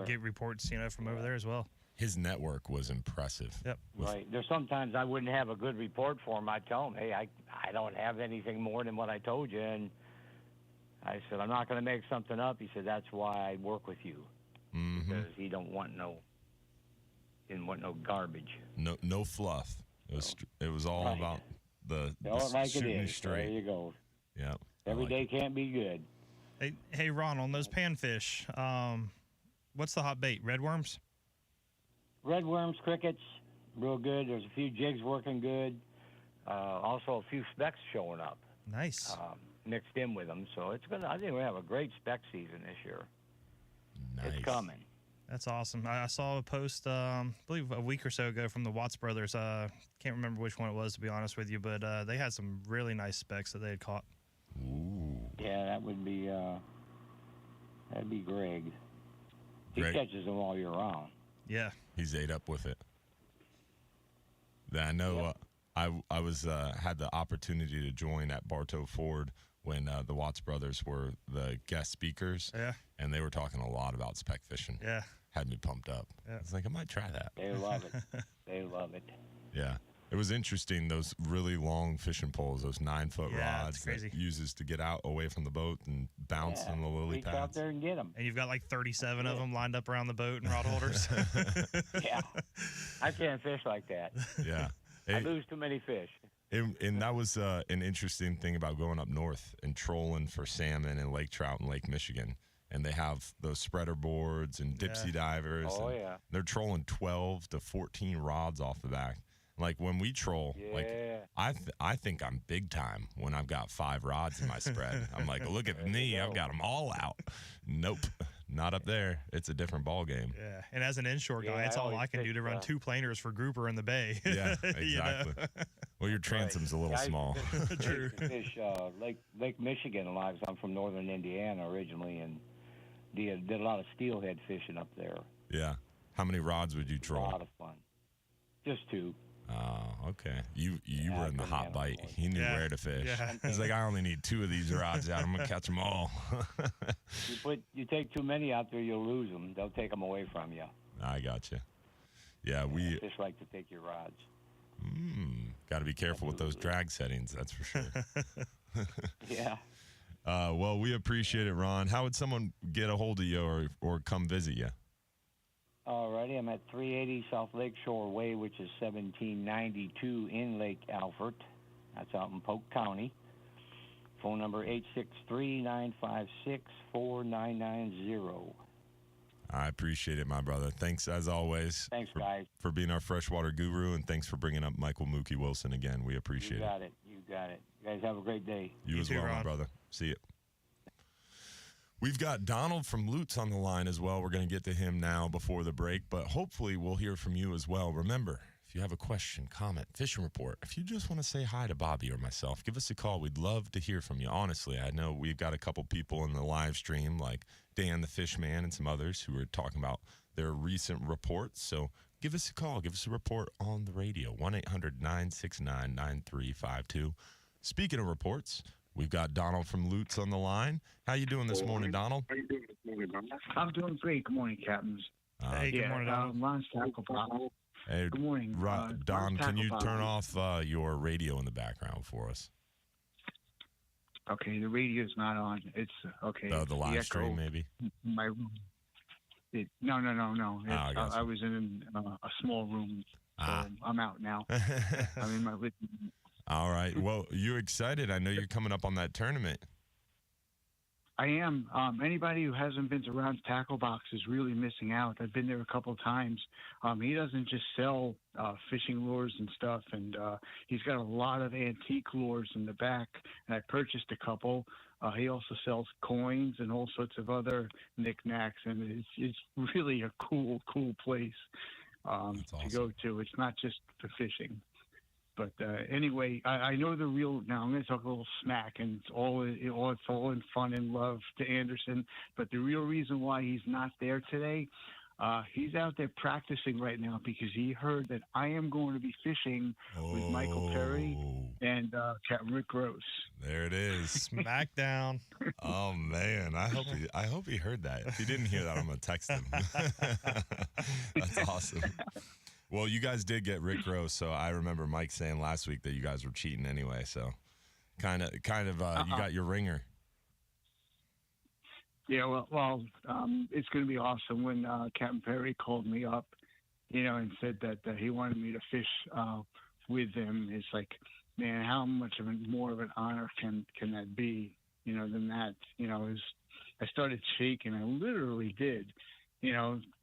get reports from over there as well. His network was impressive. Yep. Right. There's sometimes I wouldn't have a good report for him. I'd tell him, hey, I don't have anything more than what I told you. And I said, I'm not going to make something up. He said, that's why I work with you. Because he didn't want no garbage. No fluff. It was all Right. about the Like shooting it is. straight. There you go. Yeah. Every day can't be good. Hey, Ron, on those panfish, what's the hot bait? Redworms? Redworms, crickets, real good. There's a few jigs working good. Also, a few specks showing up. Nice. Mixed in with them. So it's gonna. I think we have a great spec season this year. Nice. It's coming. That's awesome. I saw a post, I believe a week or so ago from the Watts brothers. Can't remember which one it was, to be honest with you, but they had some really nice specks that they had caught. Ooh. Yeah, that'd be Greg. He Greg. catches them all year round. Yeah. He's ate up with it. I know. I was had the opportunity to join at Bartow Ford when the Watts brothers were the guest speakers. Yeah. And they were talking a lot about spec fishing. Yeah. Had me pumped up. Yeah. I was like, I might try that. They love it. They love it. Yeah. It was interesting, those really long fishing poles, those 9-foot Yeah, rods it's crazy. that uses to get out away from the boat and bounce on the lily Reach out pads. there and get them. And you've got like 37 of them lined up around the boat and rod holders. Yeah. I can't fish like that. Yeah. I Hey, lose too many fish. and that was an interesting thing about going up north and trolling for salmon and lake trout in Lake Michigan. And they have those spreader boards and dipsy divers. Oh, and yeah. They're trolling 12 to 14 rods off the back. Like when we troll, like Yeah. I think I'm big time when I've got 5 rods in my spread. I'm like, look at me, I've got them all out. Nope, not up there. It's a different ball game. Yeah. And as an inshore guy, Yeah, it's I all always I can do pick, to run 2 planers for grouper in the bay. Yeah, You know? exactly. Well, your transom's a little Yeah, I small. True. Fish Lake Michigan a lot. 'Cause I'm from northern Indiana originally, and did a lot of steelhead fishing up there. Yeah. How many rods would you A troll? lot of fun. Just 2. Oh, okay. You Yeah, were in the I couldn't hot handle bite. more. He knew Yeah. where to fish. Yeah. He's like, I only need 2 of these rods out. I'm gonna catch them all. You take too many out there, you'll lose them. They'll take them away from you. I got you. Yeah, we Fish like to take your rods. got to be careful with those drag settings. That's for sure. Yeah. Well, we appreciate it, Ron. How would someone get a hold of you or come visit you? Alrighty, I'm at 380 South Lake Shore Way, which is 1792 in Lake Alfred. That's out in Polk County. Phone number 863-956-4990. I appreciate it, my brother. Thanks, as always. Thanks, guys. For being our freshwater guru, and thanks for bringing up Michael Mookie Wilson again. We appreciate You it. got it. You got it. You guys have a great day. You as too, well, my Ron. brother. See you. We've got Donald from Lutz on the line as well. We're going to get to him now before the break, but hopefully we'll hear from you as well. Remember, if you have a question, comment, fishing report, if you just want to say hi to Bobby or myself, give us a call. We'd love to hear from you. Honestly, I know we've got a couple people in the live stream like Dan the Fishman and some others who are talking about their recent reports. So give us a call. Give us a report on the radio, 1-800-969-9352. Speaking of reports, we've got Donald from Lutz on the line. How you doing this morning, Donald? I'm doing great. Good morning, Captains. Hey, good morning, Donald. Ron's Tackle Box. Hey, Good morning. Don, Ron's can you Tackle turn Box. off your radio in the background for us? Okay, the radio's not on. It's okay. The it's live echo stream, maybe? in my room. No. I got I you. was in a small room, so I'm out now. I'm in my living room. All right. Well, you're excited. I know you're coming up on that tournament. I am. Anybody who hasn't been to Ron's Tackle Box is really missing out. I've been there a couple times. He doesn't just sell fishing lures and stuff, and he's got a lot of antique lures in the back, and I purchased a couple. He also sells coins and all sorts of other knickknacks, and it's really a cool place to go to. It's not just for fishing. But anyway, I know the real. Now I'm going to talk a little smack, and it's all in fun and love to Anderson. But the real reason why he's not there today, He's out there practicing right now because he heard that I am going to be fishing with Michael Perry and Captain Rick Gross. There it is. Smackdown. Oh man, I hope he heard that. If he didn't hear that, I'm gonna text him. That's awesome. Well, you guys did get Rick Gross, so I remember Mike saying last week that you guys were cheating anyway. So, kind of, you got your ringer. Yeah, well, it's going to be awesome when Captain Perry called me up, and said that he wanted me to fish with him. It's like, man, how much more of an honor can that be, than that? I started shaking. I literally did,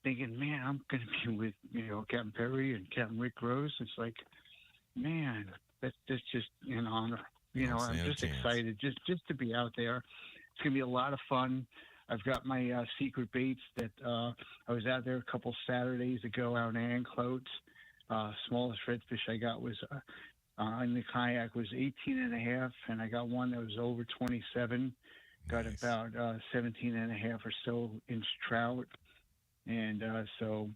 thinking, man, I'm going to be with, Captain Perry and Captain Rick Rose. It's like, man, that's just an honor. I'm just excited just to be out there. It's going to be a lot of fun. I've got my secret baits that I was out there a couple Saturdays ago out in Anclote. Smallest redfish I got was in the kayak was 18.5, and I got one that was over 27. Got about 17.5 or so inch trout, and so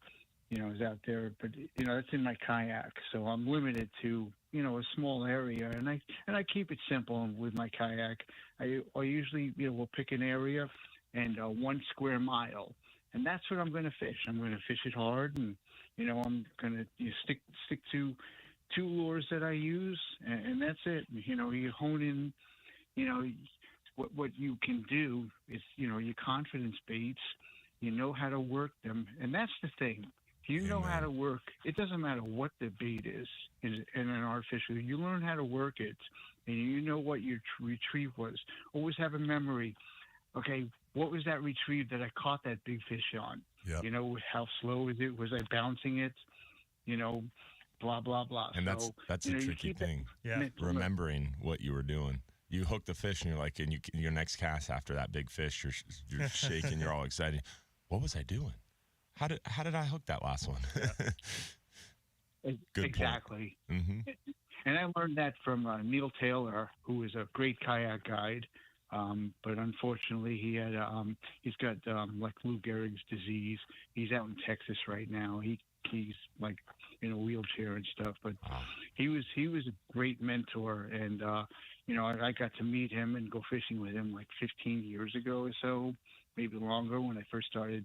I was out there. But that's in my kayak, so I'm limited to a small area, and I keep it simple with my kayak. I usually will pick an area and 1 square mile, and that's what I'm going to fish. I'm going to fish it hard, and I'm going to stick to 2 lures that I use, and that's it. You hone in. What you can do is your confidence baits. You know how to work them, and that's the thing. If you know how to work, it doesn't matter what the bait is in an artificial. You learn how to work it, and you know what your retrieve was. Always have a memory. Okay, what was that retrieve that I caught that big fish on? Yep. How slow was it? Was I bouncing it? Blah, blah, blah. And so, that's a tricky thing. Yeah. Remembering what you were doing. You hook the fish, and you're like, your next cast after that big fish, you're shaking, you're all excited. What was I doing? How did I hook that last one? Good exactly. Mm-hmm. And I learned that from Neil Taylor, who is a great kayak guide. But unfortunately, he's got like Lou Gehrig's disease. He's out in Texas right now. He's like in a wheelchair and stuff. But he was a great mentor, and I got to meet him and go fishing with him like 15 years ago or so, maybe longer, when I first started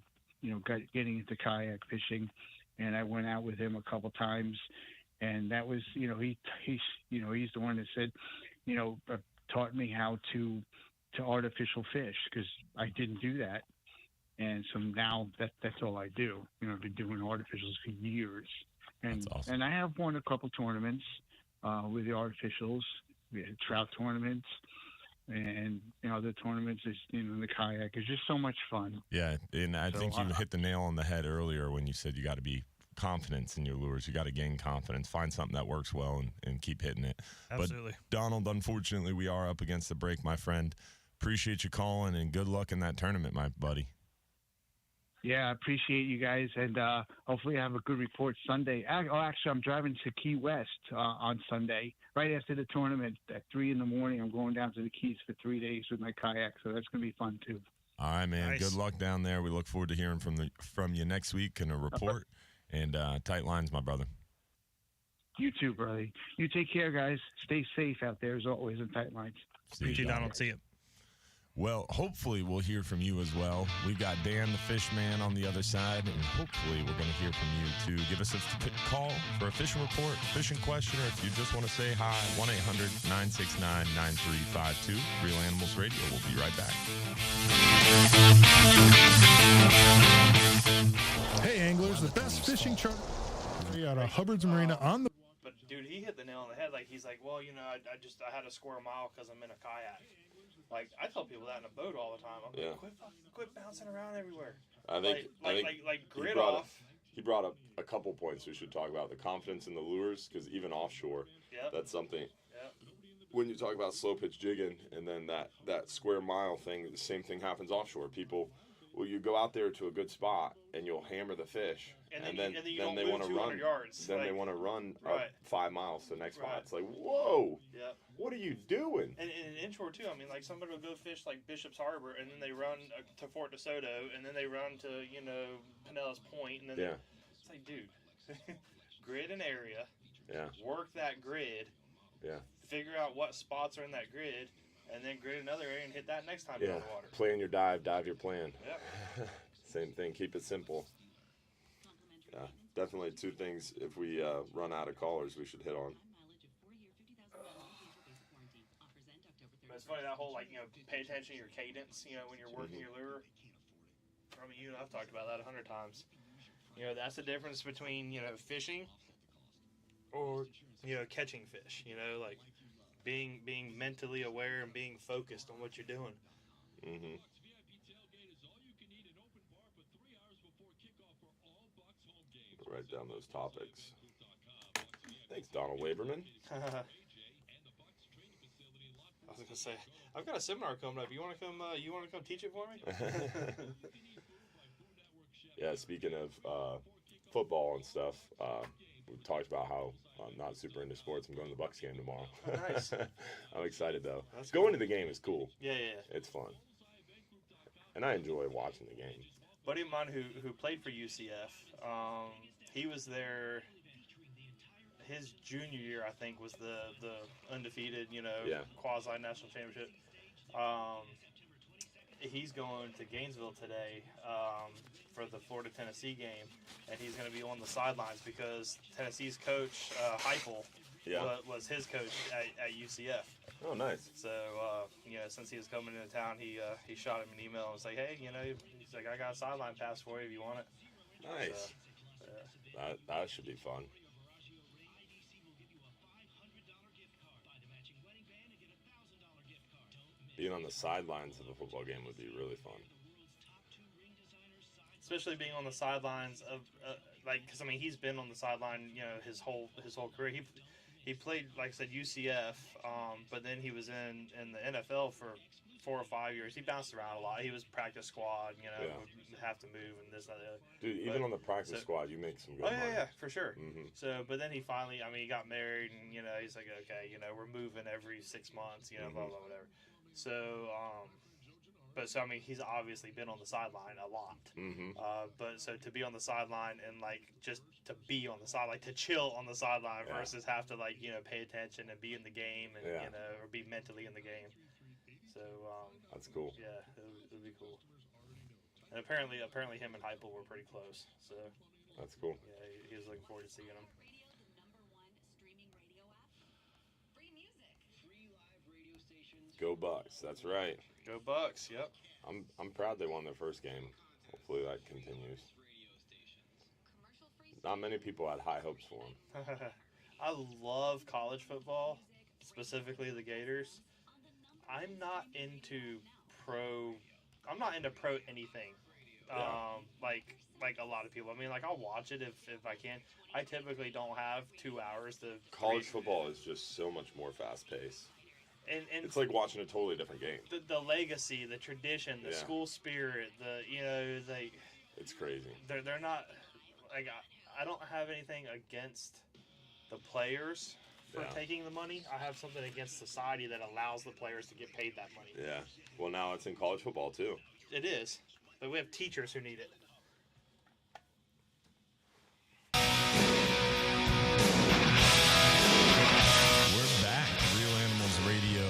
getting into kayak fishing. And I went out with him a couple times, and that was he's the one that said taught me how to artificial fish, because I didn't do that. And so now that's all I do. I've been doing artificials for years. And That's awesome. And I have won a couple tournaments with the artificials. We had trout tournaments and other tournaments in the kayak. It's just so much fun. Yeah, and I think you hit the nail on the head earlier when you said you got to be confident in your lures. You got to gain confidence, find something that works well, and keep hitting it. Absolutely. But Donald, unfortunately, we are up against the break, my friend. Appreciate you calling, and good luck in that tournament, my buddy. Yeah, I appreciate you guys, and hopefully I have a good report Sunday. Actually, I'm driving to Key West on Sunday, right after the tournament at 3 in the morning. I'm going down to the Keys for 3 days with my kayak, so that's going to be fun, too. All right, man. Nice. Good luck down there. We look forward to hearing from you next week in a report. And tight lines, my brother. You too, brother. You take care, guys. Stay safe out there, as always, in tight lines. See you, Donald. See you. Well, hopefully we'll hear from you as well. We've got Dan the Fish Man on the other side, and hopefully we're going to hear from you too. Give us a call for a fishing report, fishing question, or if you just want to say hi, 1-800-969-9352. Real Animals Radio. We'll be right back. Hey, anglers, the best fishing chart out of Hubbard's Marina on the. But dude, he hit the nail on the head. Like he's like, well, I had to square a mile because I'm in a kayak. Like I tell people that in a boat all the time. I'm like, quit bouncing around everywhere. I think grid off. He brought up a couple points we should talk about. The confidence in the lures, because even offshore, that's something. Yep. When you talk about slow pitch jigging, and then that square mile thing, the same thing happens offshore. People Well, you go out there to a good spot and you'll hammer the fish, and then you they don't want to move 200 run. yards. Then like, they want to run right. up 5 miles to the next spot. Right. It's like, whoa, Yep. what are you doing? And inshore too. I mean, like somebody will go fish like Bishop's Harbor, and then they run to Fort DeSoto, and then they run to Pinellas Point, and then it's like, dude, grid an area, work that grid, figure out what spots are in that grid, and then grid another area and hit that next time you're on the water. Plan your dive your plan. Yep. Same thing. Keep it simple. Yeah, definitely 2 things. If we run out of callers, we should hit on. But it's funny that whole pay attention to your cadence. When you're working your lure. I mean, you and I've talked about that 100 times. That's the difference between fishing or catching fish. Like being mentally aware and being focused on what you're doing. Mm-hmm. Write down those topics. Thanks, Donald Waberman. I was gonna say, I've got a seminar coming up. You want to come? You want to come teach it for me? Yeah. Speaking of football and stuff, we talked about how I'm not super into sports. I'm going to the Bucs game tomorrow. Nice. I'm excited though. That's going cool. to the game is cool. Yeah. It's fun, and I enjoy watching the game. Buddy of mine who played for UCF, he was there. His junior year, I think, was the undefeated, quasi national championship. He's going to Gainesville today for the Florida-Tennessee game, and he's going to be on the sidelines because Tennessee's coach Heupel was his coach at UCF. Oh, nice. So since he was coming into town, he shot him an email and was like, hey, he's like, I got a sideline pass for you if you want it. Nice. So, that should be fun. Being on the sidelines of a football game would be really fun. Especially being on the sidelines of, because he's been on the sideline, his whole career. He played, like I said, UCF, but then he was in the NFL for 4 or 5 years. He bounced around a lot. He was practice squad, would have to move and this and that. Dude, even on the practice squad, you make some good money. Yeah, for sure. Mm-hmm. So, but then he finally, he got married, and he's like, okay, we're moving every 6 months, blah blah whatever. So, he's obviously been on the sideline a lot. Mm-hmm. But so to be on the sideline and just to be on the sideline, to chill on the sideline versus have to pay attention and be in the game and or be mentally in the game. So that's cool. Yeah, it would be cool. And apparently him and Heupel were pretty close. So that's cool. Yeah, he was looking forward to seeing him. Go Bucs, that's right. Go Bucs, yep. I'm proud they won their first game. Hopefully that continues. Not many people had high hopes for them. I love college football, specifically the Gators. I'm not into pro anything. Like a lot of people. I'll watch it if I can. I typically don't have 2 hours to. College football is just so much more fast paced. And it's like watching a totally different game. The legacy, the tradition, the school spirit, it's crazy. They're not I don't have anything against the players for taking the money. I have something against society that allows the players to get paid that money. Yeah. Well, now it's in college football too. It is, but we have teachers who need it. Radio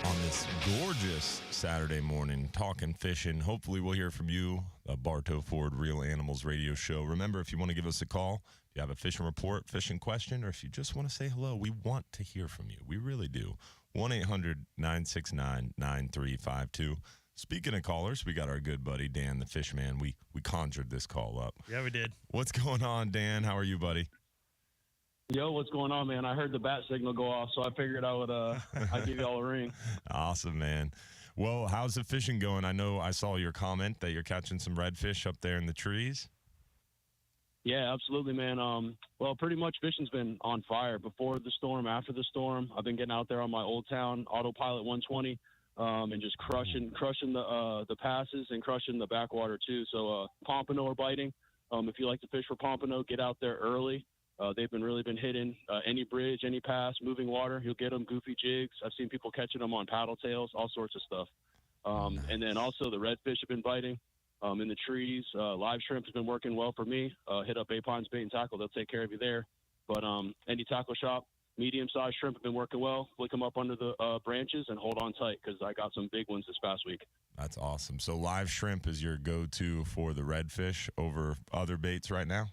on this gorgeous Saturday morning, talking fishing. Hopefully we'll hear from you, the Bartow Ford Real Animals Radio Show. Remember, if you want to give us a call, if you have a fishing report, fishing question, or if you just want to say hello, we want to hear from you. We really do. 1-800-969-9352. Speaking of callers, we got our good buddy Dan the Fishman. We conjured this call up. Yeah, we did. What's going on, Dan? How are you, buddy? Yo, what's going on, man? I heard the bat signal go off, so I figured I would I'd give y'all a ring. Awesome, man. Well, how's the fishing going? I know I saw your comment that you're catching some redfish up there in the trees. Yeah, absolutely, man. Well, pretty much fishing's been on fire before the storm, after the storm. I've been getting out there on my Old Town Autopilot 120, and just crushing the passes and crushing the backwater too. So pompano are biting. If you like to fish for pompano, get out there early. They've really been hitting any bridge, any pass, moving water. You'll get them goofy jigs. I've seen people catching them on paddle tails, all sorts of stuff. Nice. And then also the redfish have been biting in the trees. Live shrimp has been working well for me. Hit up A-Pines Bait and Tackle. They'll take care of you there. But any tackle shop, medium-sized shrimp have been working well. Flick them up under the branches and hold on tight because I got some big ones this past week. That's awesome. So live shrimp is your go-to for the redfish over other baits right now?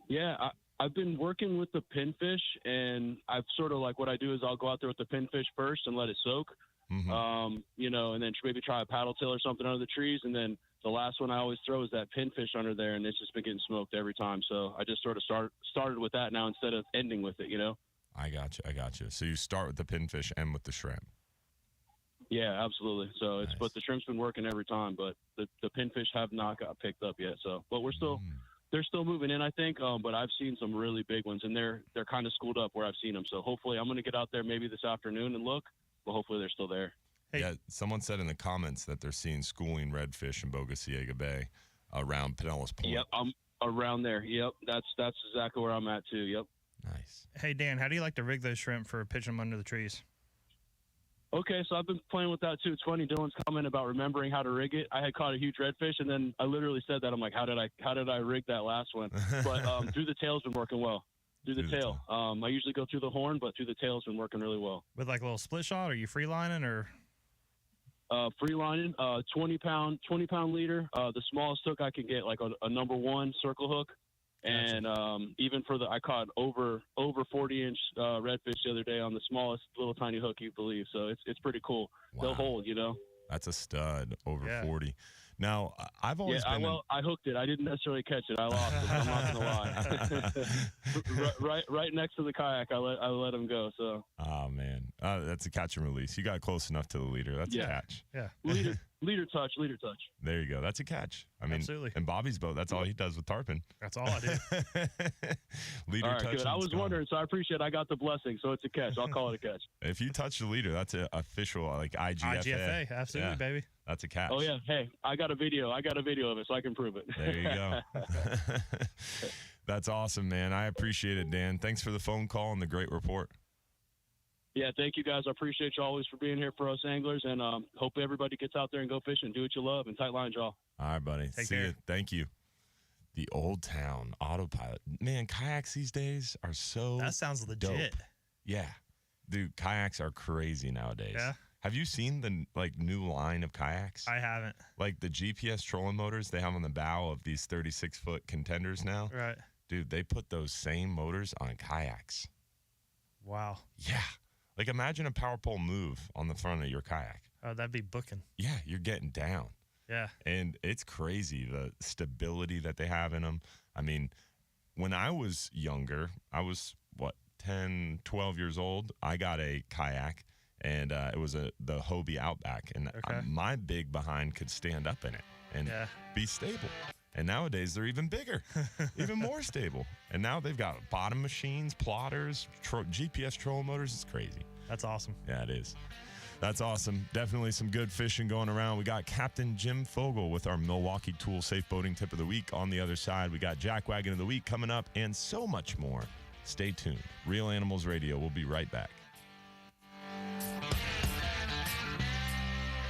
Yeah, I've been working with the pinfish, and I've sort of like what I do is I'll go out there with the pinfish first and let it soak, you know, and then maybe try a paddle tail or something under the trees, and then the last one I always throw is that pinfish under there, and it's just been getting smoked every time. So I just sort of started with that now instead of ending with it, you know. I got you. So you start with the pinfish and with the shrimp. Yeah, absolutely. So Nice. but the shrimp's been working every time, but the pinfish have not got picked up yet. So, but we're still. They're still moving in, I think, but I've seen some really big ones, and they're kind of schooled up where I've seen them. So hopefully I'm going to get out there maybe this afternoon and look, but hopefully they're still there. Hey. Yeah, someone said in the comments that they're seeing schooling redfish in Boca Ciega Bay around Pinellas Point. Yep, I'm around there. Yep, that's exactly where I'm at too. Yep. Nice. Hey, Dan, how do you like to rig those shrimp for pitching them under the trees? Okay, so I've been playing with that too. It's funny, Dylan's comment about remembering how to rig it. I had caught a huge redfish, and then I literally said that. I'm like, how did I rig that last one? But through the tail's been working well. Through the tail. I usually go through the horn, but through the tail's been working really well. With like a little split shot, are you free lining or? Free lining, 20 pound leader. The smallest hook I can get, like a number one circle hook. And even for I caught over 40-inch redfish the other day on the smallest little tiny hook you believe. So it's pretty cool. Wow. They'll hold, you know. That's a stud, over 40. Now, I've always been... I hooked it. I didn't necessarily catch it. I lost it. I'm not going to lie. right next to the kayak, I let him go. So. Oh, man. That's a catch and release. You got close enough to the leader. That's a catch. Yeah. Leader touch. There you go. That's a catch. I mean, absolutely. In Bobby's boat, that's all he does with tarpon. That's all I do. Leader all right, touch. good. I was wondering, so I appreciate I got the blessing, so it's a catch. I'll call it a catch. If you touch the leader, that's an official, like IGFA. IGFA, absolutely, baby. That's a catch. Oh, yeah. Hey, I got a video of it, so I can prove it. There you go. That's awesome, man. I appreciate it, Dan. Thanks for the phone call and the great report. Yeah, thank you, guys. I appreciate you always for being here for us anglers, and hope everybody gets out there and go fishing. Do what you love, and tight lines, y'all. All right, buddy. See you. Thank you. The Old Town Autopilot. Man, kayaks these days are so That sounds legit. dope. Yeah. Dude, kayaks are crazy nowadays. Yeah. Have you seen the new line of kayaks? I haven't. Like the GPS trolling motors they have on the bow of these 36-foot contenders now? Right. Dude, they put those same motors on kayaks. Wow. Yeah. Like imagine a power pole move on the front of your kayak. Oh, that'd be booking. Yeah, you're getting down. Yeah. And it's crazy, the stability that they have in them. I mean, when I was younger, I was, 10, 12 years old, I got a kayak, and it was the Hobie Outback. And my big behind could stand up in it and be stable. And nowadays, they're even bigger, even more stable. And now they've got bottom machines, plotters, GPS trolling motors. It's crazy. That's awesome. Yeah, it is. That's awesome. Definitely some good fishing going around. We got Captain Jim Fogel with our Milwaukee Tool Safe Boating Tip of the Week. On the other side, we got Jack Wagon of the Week coming up and so much more. Stay tuned. Real Animals Radio. We'll be right back.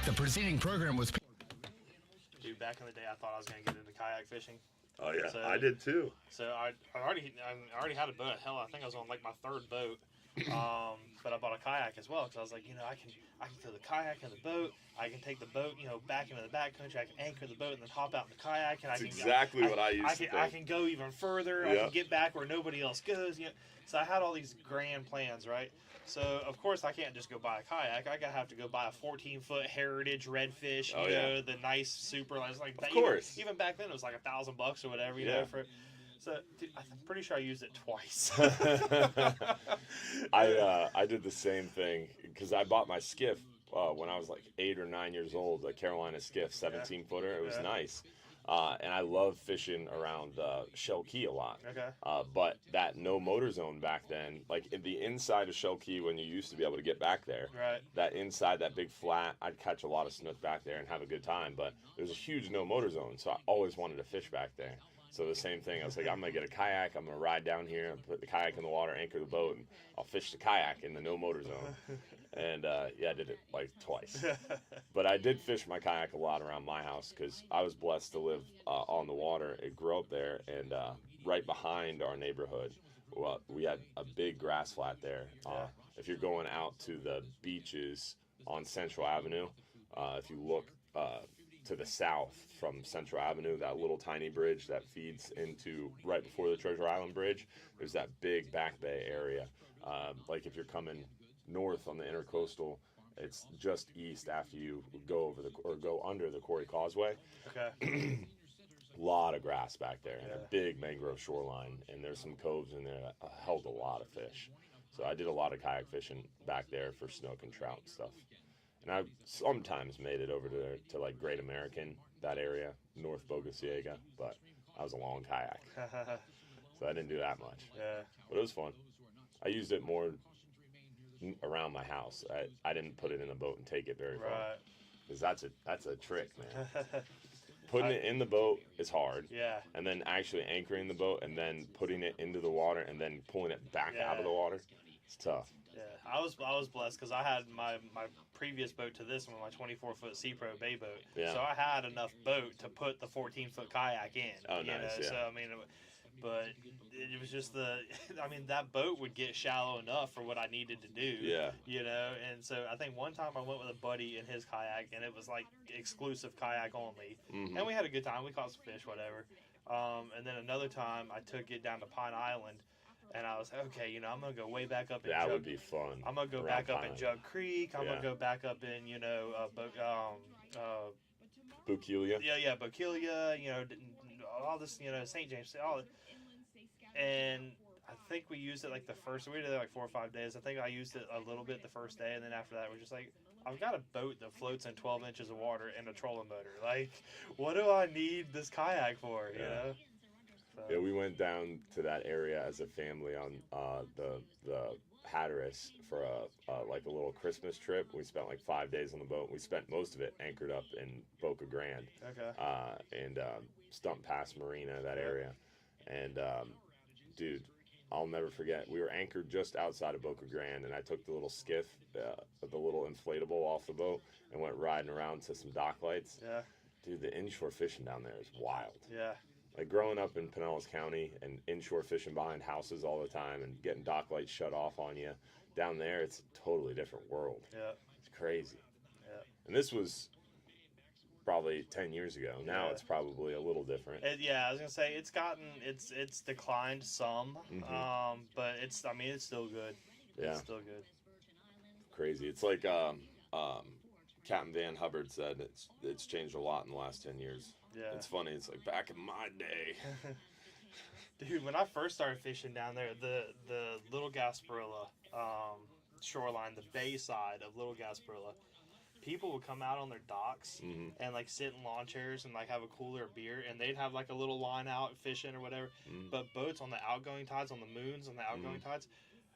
The preceding program was... Dude, back in the day, I thought I was going to get into kayak fishing. Oh, yeah. So, I did, too. So I already had a boat. Hell, I think I was on, like, my third boat. But I bought a kayak as well because I was like, I can throw the kayak in the boat. I can take the boat, back into the backcountry. I can anchor the boat and then hop out in the kayak. And I can go even further. I can get back where nobody else goes. So I had all these grand plans, right? So of course I can't just go buy a kayak. I have to go buy a 14-foot Heritage Redfish. The nice super. Like of course. Even back then it was like $1,000 or whatever. You know for. So, dude, I'm pretty sure I used it twice. I did the same thing because I bought my skiff when I was like 8 or 9 years old, a Carolina skiff, 17-footer. It was nice. And I love fishing around Shell Key a lot. Okay. But that no motor zone back then, like in the inside of Shell Key when you used to be able to get back there, right? That inside, that big flat, I'd catch a lot of snook back there and have a good time. But there's a huge no motor zone, so I always wanted to fish back there. So the same thing, I was like, I'm going to get a kayak, I'm going to ride down here and put the kayak in the water, anchor the boat, and I'll fish the kayak in the no motor zone. And yeah, I did it like twice. But I did fish my kayak a lot around my house because I was blessed to live on the water. I grew up there, and right behind our neighborhood, well, we had a big grass flat there. If you're going out to the beaches on Central Avenue, if you look to the south from Central Avenue, that little tiny bridge that feeds into right before the Treasure Island Bridge, there's that big back bay area. Like if you're coming north on the intercoastal, it's just east after you go over go under the Quarry Causeway. Okay. A lot of grass back there and a big mangrove shoreline, and there's some coves in there that held a lot of fish. So I did a lot of kayak fishing back there for snook and trout and stuff. And I sometimes made it over to like Great American, that area, North Bogaciega, but I was a long kayak. So I didn't do that much. Yeah. But it was fun. I used it more around my house. I didn't put it in a boat and take it very far. Right. Because that's a trick, man. Putting it in the boat is hard. Yeah. And then actually anchoring the boat and then putting it into the water and then pulling it back out of the water, it's tough. Yeah, I was blessed because I had my previous boat to this one, my 24-foot Sea Pro Bay boat. Yeah. So I had enough boat to put the 14-foot kayak in. Oh, nice. Yeah. So I mean, but it was just I mean, that boat would get shallow enough for what I needed to do. Yeah. You know, and so I think one time I went with a buddy in his kayak, and it was like exclusive kayak only, and we had a good time. We caught some fish, whatever. And then another time I took it down to Pine Island. And I was like, okay, you know, I'm gonna go way back up in that would be fun. I'm gonna go back up in Jug Creek. I'm gonna go back up in, you know, Bukelia. Yeah, Bukelia. You know, all this, you know, St. James, all. And I think we used it like the first. We did it like 4 or 5 days. I think I used it a little bit the first day, and then after that, we're just like, I've got a boat that floats in 12 inches of water and a trolling motor. Like, what do I need this kayak for? You know. So. Yeah, we went down to that area as a family on the Hatteras for like a little Christmas trip. We spent like 5 days on the boat. We spent most of it anchored up in Boca Grande. Okay. And Stump Pass Marina, that area. And dude, I'll never forget. We were anchored just outside of Boca Grande, and I took the little skiff, the little inflatable off the boat, and went riding around to some dock lights. Yeah. Dude, the inshore fishing down there is wild. Yeah. Like growing up in Pinellas County and inshore fishing behind houses all the time and getting dock lights shut off on you, down there it's a totally different world. Yeah. It's crazy. Yeah. And this was probably 10 years ago. Now it's probably a little different. Yeah, I was gonna say it's declined some, but it's still good. Yeah. It's still good. Crazy. It's like Captain Van Hubbard said, it's changed a lot in the last 10 years. Yeah. It's funny. It's like back in my day. Dude, when I first started fishing down there, the Little Gasparilla shoreline, the bay side of Little Gasparilla, people would come out on their docks and like sit in lawn chairs and like have a cooler of beer, and they'd have like a little line out fishing or whatever. But boats on the outgoing tides, on the moons on the outgoing tides,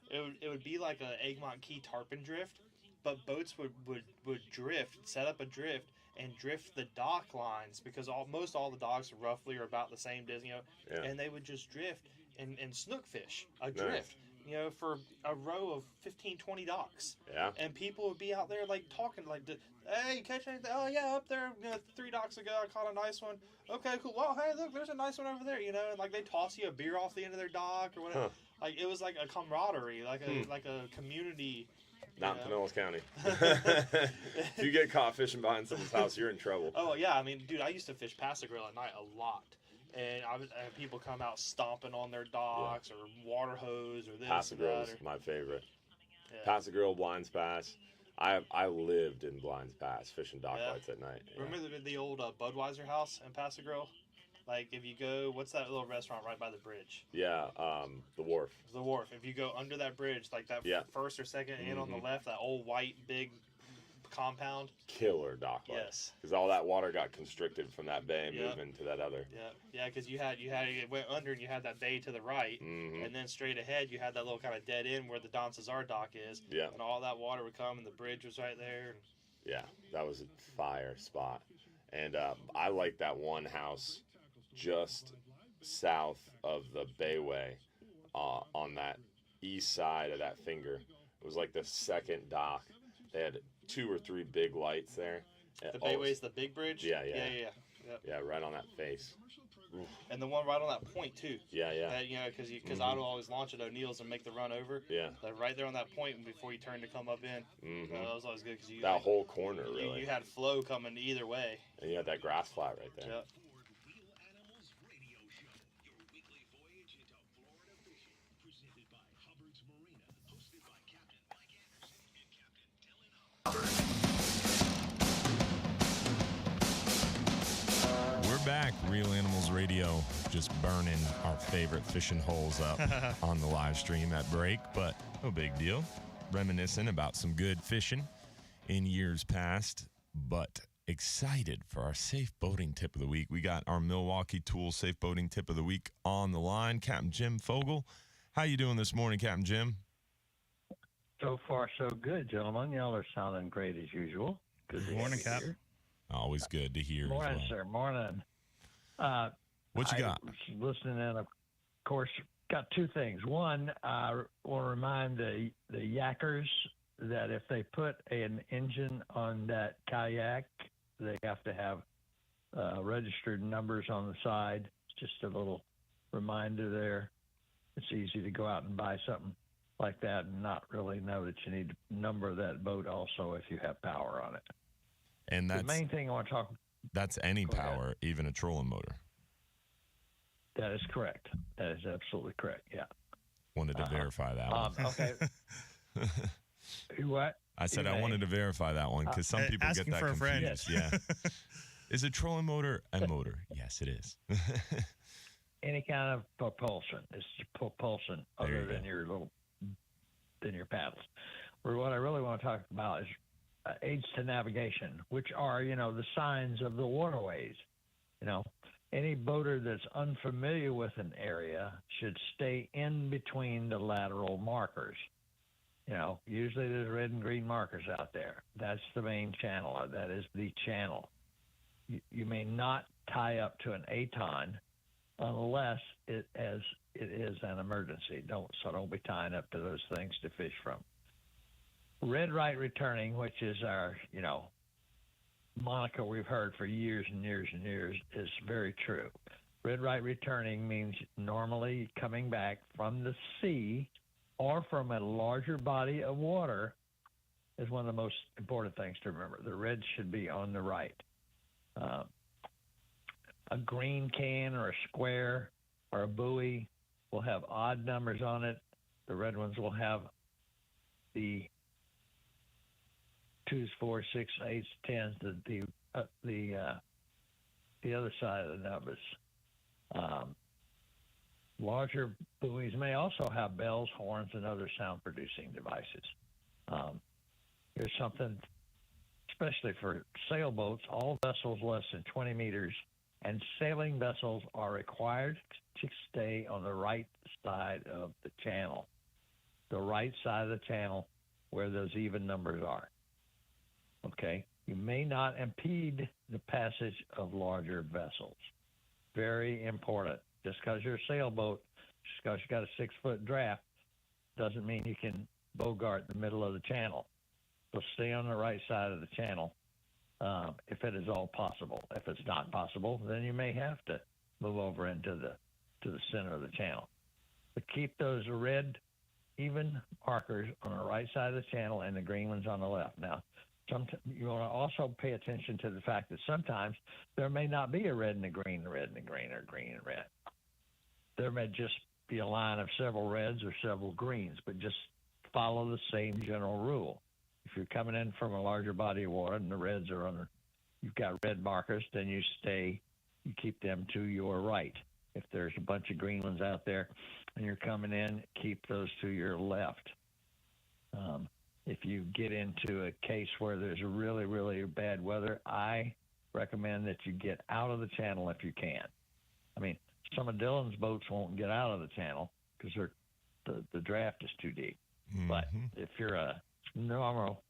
it would be like a Egmont Key tarpon drift, but boats would drift, set up a drift, and drift the dock lines because most all the docks roughly are about the same distance, you know, and they would just drift and snook fish adrift, you know, for a row of 15, 20 docks. Yeah. And people would be out there like talking like, hey, you catch anything? Oh yeah, up there, you know, 3 docks ago I caught a nice one. Okay, cool. Well, hey, look, there's a nice one over there, you know, and like they toss you a beer off the end of their dock or whatever. Like it was like a camaraderie, like a community. Not in Pinellas County. If you get caught fishing behind someone's house, you're in trouble. Oh, yeah. I mean, dude, I used to fish Pass-a-Grille at night a lot. And I would have people come out stomping on their docks or water hose or this Pass-a-Grille is my favorite. Yeah. Pass-a-Grille, Blinds Pass. I lived in Blinds Pass fishing dock lights at night. Yeah. Remember the old Budweiser house in Pass-a-Grille? Like, if you go, what's that little restaurant right by the bridge? Yeah, the Wharf. The Wharf. If you go under that bridge, like that first or second in on the left, that old white big compound. Killer dock light. Yes. Because all that water got constricted from that bay, moving to that other. Yeah, because you had it went under and you had that bay to the right, and then straight ahead you had that little kind of dead end where the Don Cesar dock is. Yeah. And all that water would come, and the bridge was right there. Yeah, that was a fire spot. And I like that one house just south of the bayway on that east side of that finger. It was like the second dock. They had 2 or 3 big lights there. The bayway's the big bridge? Yeah. Yeah, right on that face. Oof. And the one right on that point, too. Yeah. Because I would always launch at O'Neill's and make the run over. Yeah. Right there on that point before you turn to come up in. That was always good. Cause that whole corner, really. You had flow coming either way. And you had that grass flat right there. Yep. We're back, Real Animals Radio, just burning our favorite fishing holes up on the live stream at break, but no big deal. Reminiscing about some good fishing in years past, but excited for our safe boating tip of the week. We got our Milwaukee Tool safe boating tip of the week on the line. Captain Jim Fogel, how you doing this morning, Captain Jim? So far, so good, gentlemen. Y'all are sounding great as usual. Good morning, Cap. Always good to hear. Morning, as well. sir. Morning. What you got? I was listening in, of course, got 2 things. One, I want to remind the yackers that if they put an engine on that kayak, they have to have registered numbers on the side. It's just a little reminder there. It's easy to go out and buy something like that and not really know that you need to number that boat also if you have power on it. And that's the main thing I want to talk. That's any power, even a trolling motor. That is correct. That is absolutely correct. Yeah. Wanted to verify that one. Okay. What? I said I wanted to verify that one because some people get that confused. Yeah. Is a trolling motor a motor? Yes, it is. Any kind of propulsion. It's propulsion other than your paddles. Or what I really want to talk about is aids to navigation, which are, the signs of the waterways. Any boater that's unfamiliar with an area should stay in between the lateral markers. Usually there's red and green markers out there. That's the main channel. That is the channel. You may not tie up to an ATON unless it is an emergency. Don't be tying up to those things to fish from. Red right returning, which is our, moniker we've heard for years and years and years, is very true. Red right returning means normally coming back from the sea or from a larger body of water is one of the most important things to remember. The red should be on the right. A green can or a square or a buoy will have odd numbers on it. The red ones will have the 2s, 4s, 6, 8s, 10s, the other side of the numbers. Larger buoys may also have bells, horns, and other sound-producing devices. Here's something, especially for sailboats, all vessels less than 20 meters and sailing vessels are required to stay on the right side of the channel. The right side of the channel where those even numbers are. Okay? You may not impede the passage of larger vessels. Very important. Just because you're a sailboat, just because you got a 6-foot draft, doesn't mean you can bogart the middle of the channel. So stay on the right side of the channel if it is all possible. If it's not possible, then you may have to move over into the center of the channel. But keep those red even markers on the right side of the channel and the green ones on the left. Now, you want to also pay attention to the fact that sometimes there may not be a red and a green, red and a green, or green and red. There may just be a line of several reds or several greens, but just follow the same general rule. If you're coming in from a larger body of water and the reds are under, you've got red markers, then you keep them to your right. If there's a bunch of green ones out there and you're coming in, keep those to your left. if you get into a case where there's really, really bad weather, I recommend that you get out of the channel if you can. I mean, some of Dylan's boats won't get out of the channel because the draft is too deep. But if you're a normal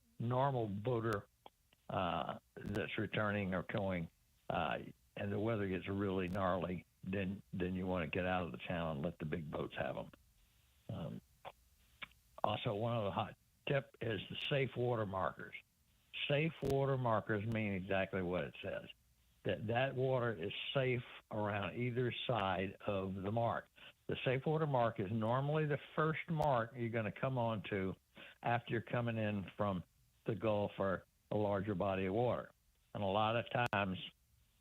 boater that's returning or going, and the weather gets really gnarly, then you want to get out of the channel and let the big boats have them. Also, one other hot tip is the safe water markers. Safe water markers mean exactly what it says. That water is safe around either side of the mark. The safe water mark is normally the first mark you're going to come onto after you're coming in from the Gulf or a larger body of water. And a lot of times,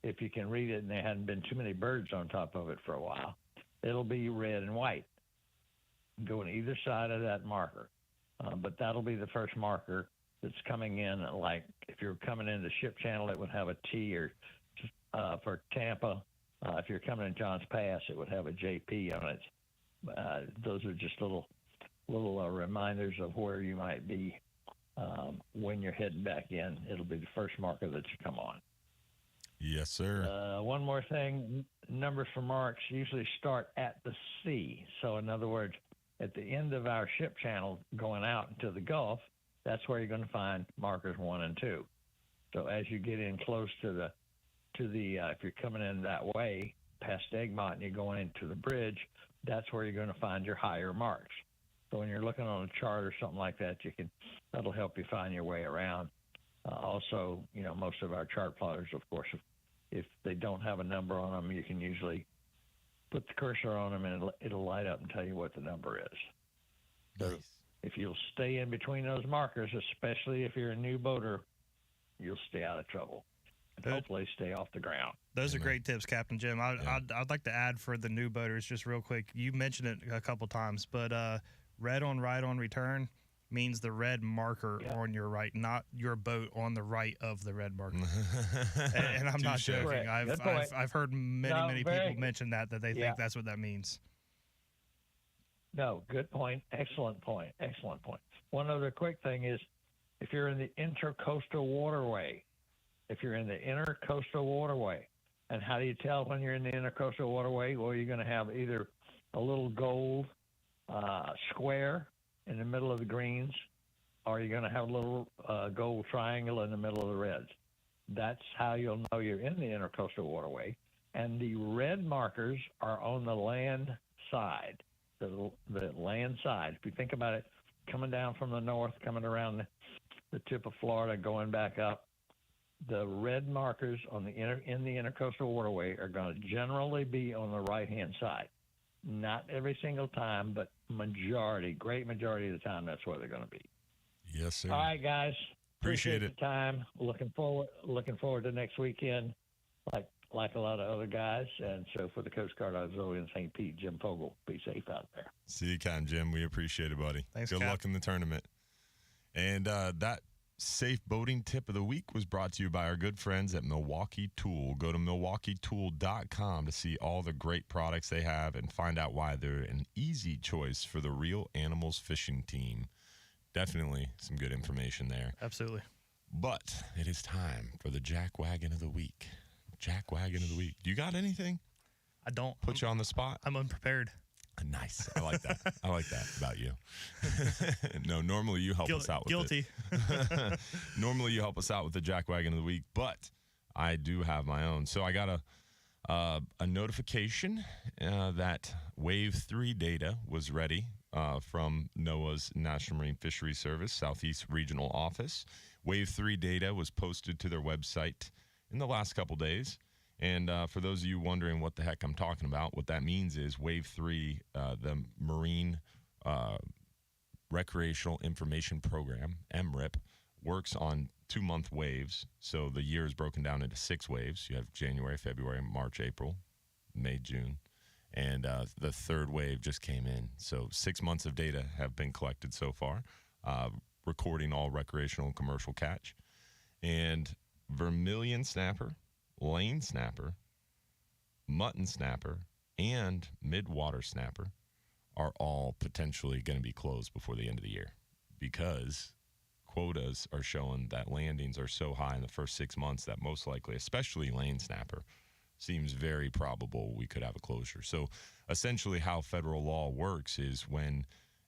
if you can read it and there hadn't been too many birds on top of it for a while, it'll be red and white going either side of that marker. But that'll be the first marker that's coming in. Like if you're coming into Ship Channel, it would have a T, or for Tampa, if you're coming in Johns Pass, it would have a JP on it. Those are just little reminders of where you might be when you're heading back in. It'll be the first marker that you come on. Yes, sir. One more thing, numbers for marks usually start at the sea. So in other words, at the end of our Ship Channel going out into the Gulf, that's where you're going to find markers 1 and 2. So as you get in close to the if you're coming in that way past Egmont and you're going into the bridge, that's where you're going to find your higher marks. So when you're looking on a chart or something like that, that'll help you find your way around. Also, most of our chart plotters, of course, if they don't have a number on them, you can usually put the cursor on them and it'll light up and tell you what the number is. So if you'll stay in between those markers, especially if you're a new boater, you'll stay out of trouble. And hopefully stay off the ground. Those are great tips, Captain Jim. I'd like to add for the new boaters, just real quick. You mentioned it a couple times, but red on right on return means the red marker on your right, not your boat on the right of the red marker. and I'm not joking. I've heard many people mention that they think that's what that means. No, good point. Excellent point. Excellent point. One other quick thing is, if you're in the intercoastal waterway, and how do you tell when you're in the intercoastal waterway? Well, you're going to have either a little gold square in the middle of the greens, or you're going to have a little gold triangle in the middle of the reds. That's how you'll know you're in the intercoastal waterway. And the red markers are on the land side, the land side. If you think about it, coming down from the north, coming around the tip of Florida, going back up, the red markers in the intercoastal waterway are going to generally be on the right-hand side. Not every single time, but great majority of the time, that's where they're going to be. Yes, sir. All right, guys. Appreciate the time. Looking forward to next weekend, like a lot of other guys. And so for the Coast Guard Auxiliary in St. Pete, Jim Fogle, be safe out there. See you, Captain Jim. We appreciate it, buddy. Thanks, Good Cap. luck in the tournament. And that safe boating tip of the week was brought to you by our good friends at Milwaukee Tool. Go to milwaukeetool.com to see all the great products they have and find out why they're an easy choice for the Real Animals fishing team. Definitely some good information there. Absolutely. But it is time for the Jack Wagon of the Week. Jack Wagon of the Week. Do you got anything? I don't. Put you on the spot? I'm unprepared. Nice. I like that. I like that about you. No, normally you help us out with Guilty. it. Normally you help us out with the Jack Wagon of the Week, but I do have my own. So I got a notification that Wave 3 data was ready from NOAA's National Marine Fisheries Service Southeast Regional Office. Wave 3 data was posted to their website in the last couple days. And for those of you wondering what the heck I'm talking about, what that means is Wave 3, the Marine Recreational Information Program, MRIP, works on 2-month waves. So the year is broken down into 6 waves. You have January, February, March, April, May, June. And the 3rd wave just came in. So 6 months of data have been collected so far, recording all recreational and commercial catch. And vermilion snapper, lane snapper, mutton snapper, and midwater snapper are all potentially going to be closed before the end of the year because quotas are showing that landings are so high in the first 6 months that most likely, especially lane snapper, seems very probable we could have a closure. So essentially how federal law works is when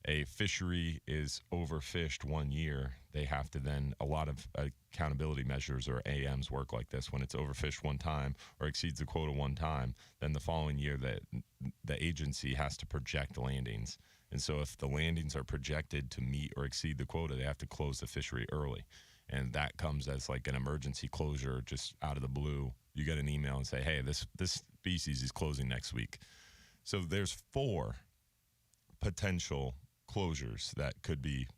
a fishery is overfished 1 year, they have to then, a lot of accountability measures or AMs work like this. When it's overfished one time or exceeds the quota one time, then the following year the agency has to project landings. And so if the landings are projected to meet or exceed the quota, they have to close the fishery early. And that comes as like an emergency closure just out of the blue. You get an email and say, hey, this species is closing next week. So there's 4 potential closures that could be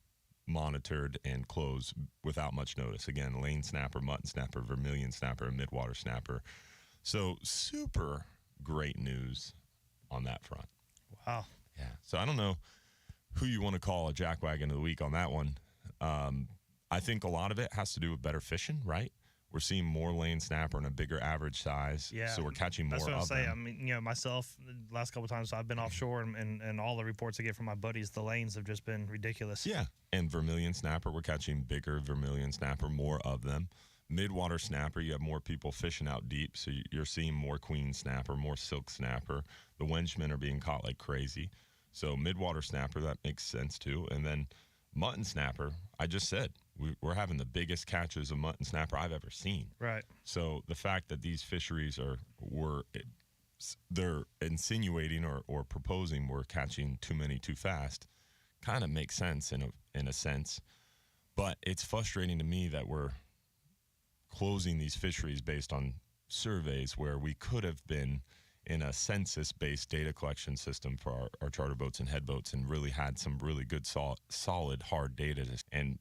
monitored and closed without much notice. Again, lane snapper, mutton snapper, vermilion snapper, and midwater snapper. So super great news on that front. Wow. Yeah. So I don't know who you want to call a jackwagon of the week on that one. I think a lot of it has to do with better fishing, right? We're seeing more lane snapper and a bigger average size, so we're catching more of them. That's what I'm saying. I mean, you know, myself, the last couple of times I've been offshore, and all the reports I get from my buddies, the lanes have just been ridiculous. Yeah, and vermilion snapper, we're catching bigger vermilion snapper, more of them. Midwater snapper, you have more people fishing out deep, so you're seeing more queen snapper, more silk snapper. The wenchmen are being caught like crazy. So midwater snapper, that makes sense too. And then mutton snapper, I just said, we're having the biggest catches of mutton snapper I've ever seen. Right. So the fact that these fisheries they're insinuating or proposing we're catching too many too fast kind of makes sense in a sense. But it's frustrating to me that we're closing these fisheries based on surveys where we could have been in a census-based data collection system for our charter boats and head boats and really had some really good, solid, hard data. And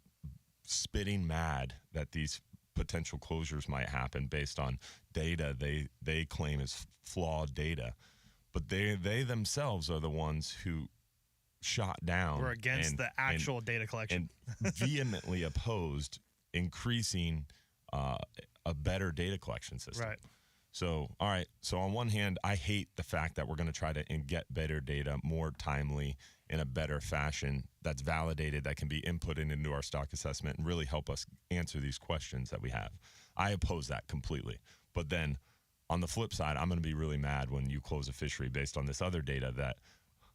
spitting mad that these potential closures might happen based on data they claim is flawed data. But they themselves are the ones who shot down. We're against the actual data collection. And vehemently opposed increasing a better data collection system. Right. So, all right. So on one hand, I hate the fact that we're going to try to get better data more timely in a better fashion that's validated, that can be inputted into our stock assessment and really help us answer these questions that we have. I oppose that completely. But then on the flip side, I'm going to be really mad when you close a fishery based on this other data that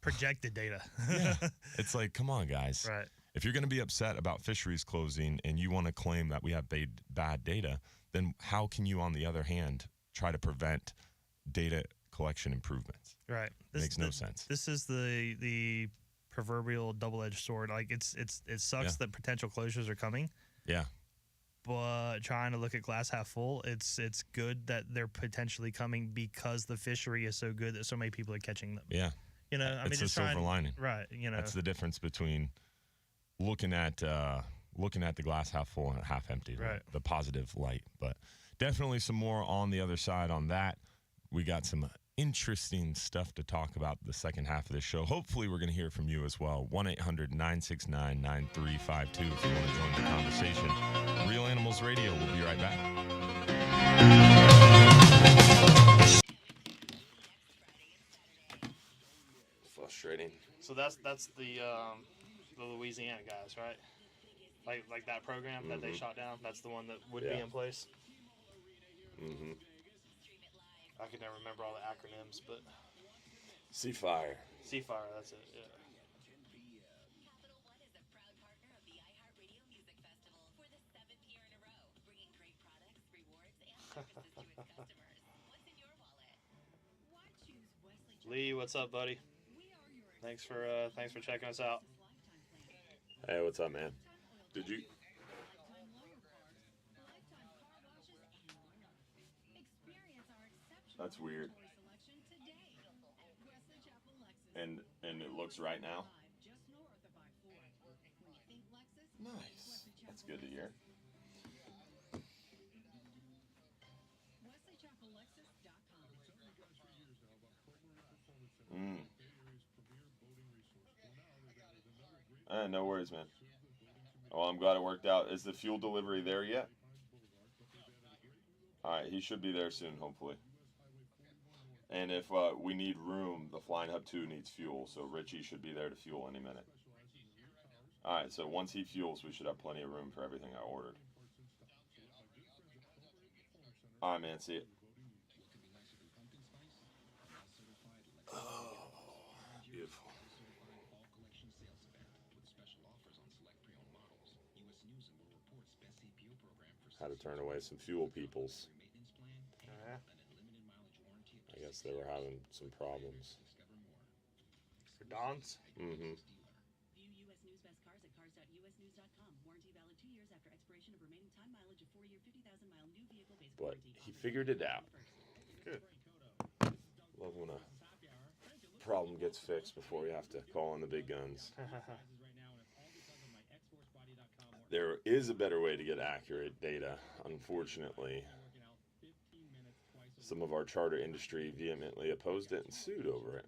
projected data. Yeah. It's like, come on, guys. Right. If you're going to be upset about fisheries closing and you want to claim that we have bad data, then how can you, on the other hand, try to prevent data collection improvements? Right. Makes no sense. This is the proverbial double-edged sword. Like it sucks that potential closures are coming. Yeah. But trying to look at glass half full, it's good that they're potentially coming because the fishery is so good that so many people are catching them. Yeah. You know, I mean, it's a silver lining. Right. You know, that's the difference between looking at the glass half full and half empty. Right. The positive light. But definitely some more on the other side on that. We got some interesting stuff to talk about the second half of this show. Hopefully we're going to hear from you as well. 1-800-969-9352 if you want to join the conversation. Real Animals Radio. We'll be right back. Frustrating. So that's the Louisiana guys, right? Like that program that they shot down. That's the one that would be in place. Mm-hmm. I can never remember all the acronyms, but Seafire. Seafire, that's it. Yeah. Lee, what's up, buddy? Thanks for checking us out. Hey, what's up, man? Did you? That's weird. And it looks right now. Nice. That's good to hear. No worries, man. Well, I'm glad it worked out. Is the fuel delivery there yet? All right, he should be there soon, hopefully. And if we need room, the Flying Hub 2 needs fuel, so Richie should be there to fuel any minute. All right, so once he fuels, we should have plenty of room for everything I ordered. All right, man, see it. Oh, beautiful. How to turn away some fuel peoples. I guess they were having some problems. For Don's? Mm-hmm. View U.S. News Best Cars at cars.usnews.com. Warranty valid 2 years after expiration of remaining time mileage of 4-year 50,000-mile new vehicle basic But warranty. he figured it out. Good. Love when a problem gets fixed before we have to call on the big guns. There is a better way to get accurate data. Unfortunately, some of our charter industry vehemently opposed it and sued over it.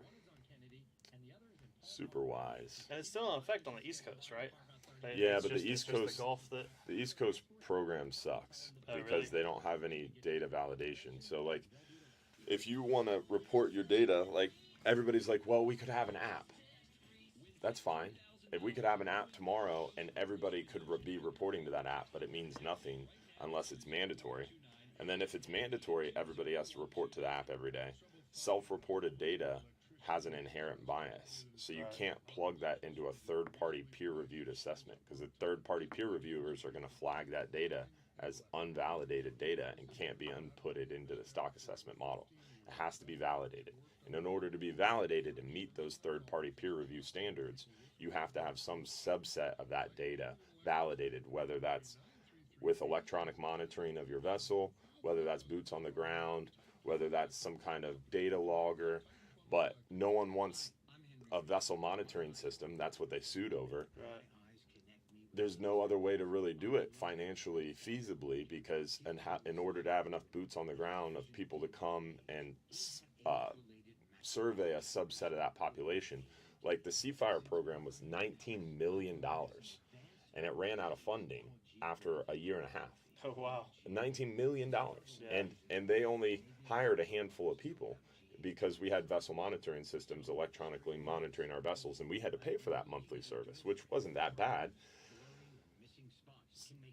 Super wise. And it's still in effect on the East Coast, right? Yeah, but the East Coast, the East Coast program sucks because they don't have any data validation. So, like, if you want to report your data, like, everybody's like, well, we could have an app. That's fine. If we could have an app tomorrow and everybody could be reporting to that app, but it means nothing unless it's mandatory. And then if it's mandatory, everybody has to report to the app every day. Self-reported data has an inherent bias. So you can't plug that into a third-party peer-reviewed assessment because the third-party peer reviewers are going to flag that data as unvalidated data and can't be inputted into the stock assessment model. It has to be validated. And in order to be validated and meet those third-party peer review standards, you have to have some subset of that data validated, whether that's with electronic monitoring of your vessel, whether that's boots on the ground, whether that's some kind of data logger. But no one wants a vessel monitoring system. That's what they sued over. Right. There's no other way to really do it financially feasibly because in order to have enough boots on the ground of people to come and survey a subset of that population. Like the Seafire program was $19 million and it ran out of funding after a year and a half. Oh, wow. $19 million. And they only hired a handful of people because we had vessel monitoring systems electronically monitoring our vessels, and we had to pay for that monthly service, which wasn't that bad.